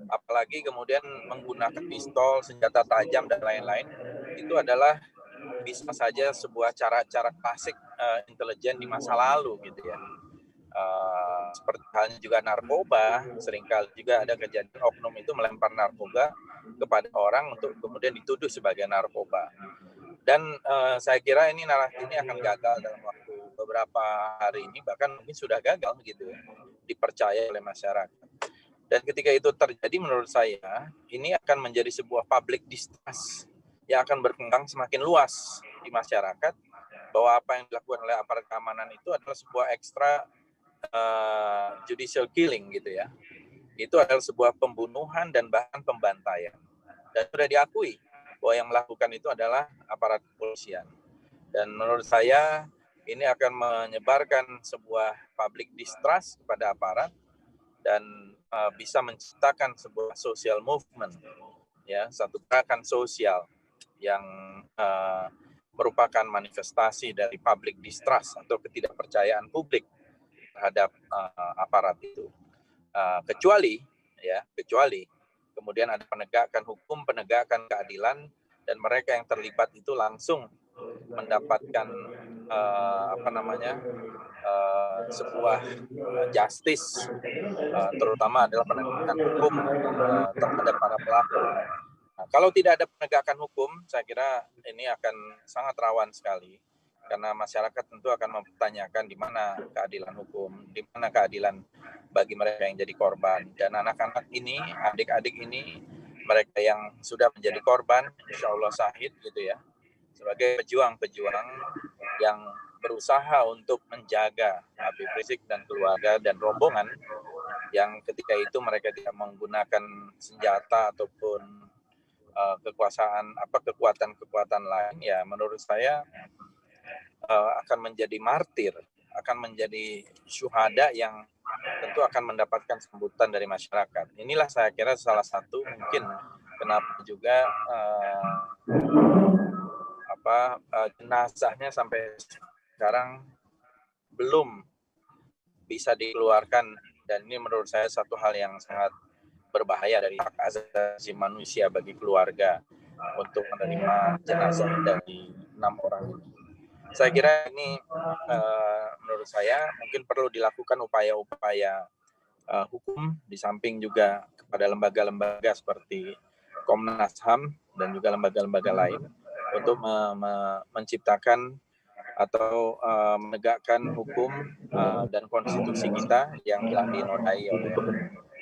Apalagi kemudian menggunakan pistol, senjata tajam dan lain-lain, itu adalah bisa saja sebuah cara-cara klasik intelijen di masa lalu gitu ya. Seperti halnya juga narkoba, seringkali juga ada kejadian oknum itu melempar narkoba kepada orang untuk kemudian dituduh sebagai narkoba. Dan saya kira ini narasi ini akan gagal dalam waktu beberapa hari ini, bahkan mungkin sudah gagal gitu ya, dipercaya oleh masyarakat. Dan ketika itu terjadi menurut saya, ini akan menjadi sebuah public distrust yang akan berkembang semakin luas di masyarakat, bahwa apa yang dilakukan oleh aparat keamanan itu adalah sebuah ekstra judicial killing gitu ya. Itu adalah sebuah pembunuhan dan bahkan pembantaian. Dan sudah diakui bahwa yang melakukan itu adalah aparat kepolisian. Dan menurut saya ini akan menyebarkan sebuah public distrust kepada aparat dan bisa menciptakan sebuah social movement, ya, satu gerakan sosial yang merupakan manifestasi dari public distrust atau ketidakpercayaan publik terhadap aparat itu. Kecuali kemudian ada penegakan hukum, penegakan keadilan, dan mereka yang terlibat itu langsung mendapatkan sebuah justice, terutama adalah penegakan hukum terhadap para pelaku. Nah, kalau tidak ada penegakan hukum, saya kira ini akan sangat rawan sekali. Karena masyarakat tentu akan mempertanyakan di mana keadilan hukum, di mana keadilan bagi mereka yang jadi korban. Dan anak-anak ini, adik-adik ini, mereka yang sudah menjadi korban, insya Allah syahid gitu ya, sebagai pejuang-pejuang yang berusaha untuk menjaga Habib Rizik dan keluarga dan rombongan yang ketika itu mereka tidak menggunakan senjata ataupun kekuatan lain, ya menurut saya akan menjadi martir, akan menjadi syuhada yang tentu akan mendapatkan sambutan dari masyarakat. Inilah saya kira salah satu mungkin kenapa juga jenazahnya sampai sekarang belum bisa dikeluarkan, dan ini menurut saya satu hal yang sangat berbahaya dari hak asasi manusia bagi keluarga untuk menerima jenazah dari 6 orang ini. Saya kira ini menurut saya mungkin perlu dilakukan upaya-upaya hukum di samping juga kepada lembaga-lembaga seperti Komnas HAM dan juga lembaga-lembaga lain untuk menciptakan atau menegakkan hukum dan konstitusi kita yang telah dinodai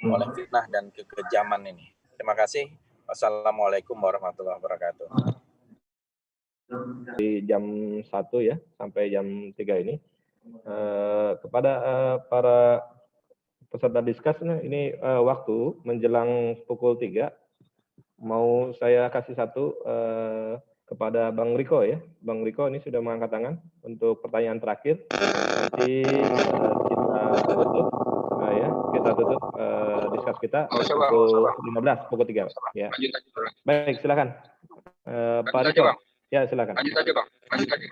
oleh fitnah dan kekejaman ini. Terima kasih. Wassalamualaikum warahmatullahi wabarakatuh. Di jam 1 ya sampai jam 3 ini kepada para peserta diskus ini waktu menjelang pukul 3 mau saya kasih satu kepada Bang Riko ya. Bang Riko ini sudah mengangkat tangan untuk pertanyaan terakhir. Nanti kita tutup diskus kita pukul 15 pukul 3 ya. Baik, silakan. Pak Riko. Ya, silakan. Lanjut aja, Bang. Lanjut aja.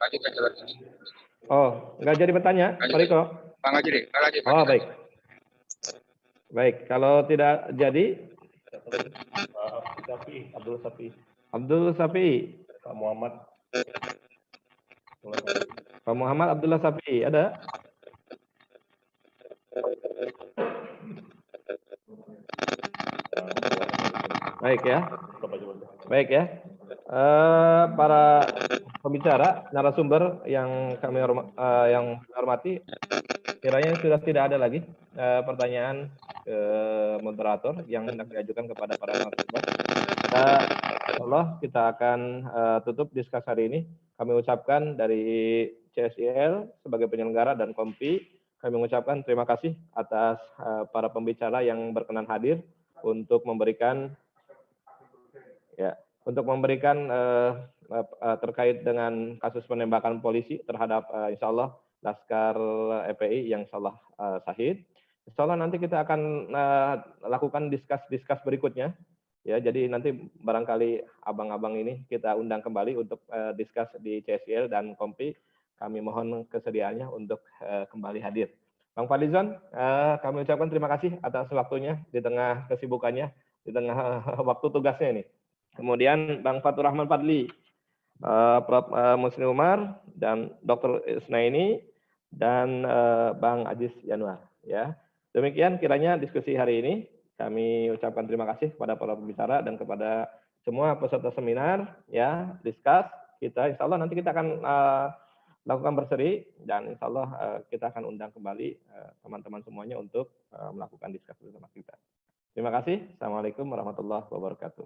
Lanjut aja lagi. Oh, nggak jadi bertanya, Pak Riko? Bang aja deh. Oh, baik. Baik, kalau tidak jadi, Abdul Safi. Pak Muhammad Abdullah Safi, ada? Baik ya. Baik ya. Para pembicara, narasumber yang kami hormati, kiranya sudah tidak ada lagi pertanyaan ke moderator yang hendak diajukan kepada para narasumber. Insya Allah kita akan tutup diskus hari ini. Kami ucapkan dari CSIL sebagai penyelenggara dan Kompi, kami mengucapkan terima kasih atas para pembicara yang berkenan hadir untuk memberikan terkait dengan kasus penembakan polisi terhadap insya Allah Laskar FPI yang insya Allah syahid. Insya Allah nanti kita akan lakukan diskus berikutnya. Ya, jadi nanti barangkali abang-abang ini kita undang kembali untuk diskus di CSIL dan Kompi. Kami mohon kesediaannya untuk kembali hadir. Bang Fadlizon, kami ucapkan terima kasih atas waktunya di tengah kesibukannya, di tengah waktu tugasnya ini. Kemudian Bang Fatur Rahman Fadli, Prof. Musni Umar, dan Dr. Isnaini, dan Bang Aziz Yanuar. Ya, demikian kiranya diskusi hari ini. Kami ucapkan terima kasih kepada para pembicara dan kepada semua peserta seminar. Ya, diskus kita, insya Allah nanti kita akan lakukan berseri dan insya Allah kita akan undang kembali teman-teman semuanya untuk melakukan diskus bersama kita. Terima kasih. Assalamualaikum warahmatullahi wabarakatuh.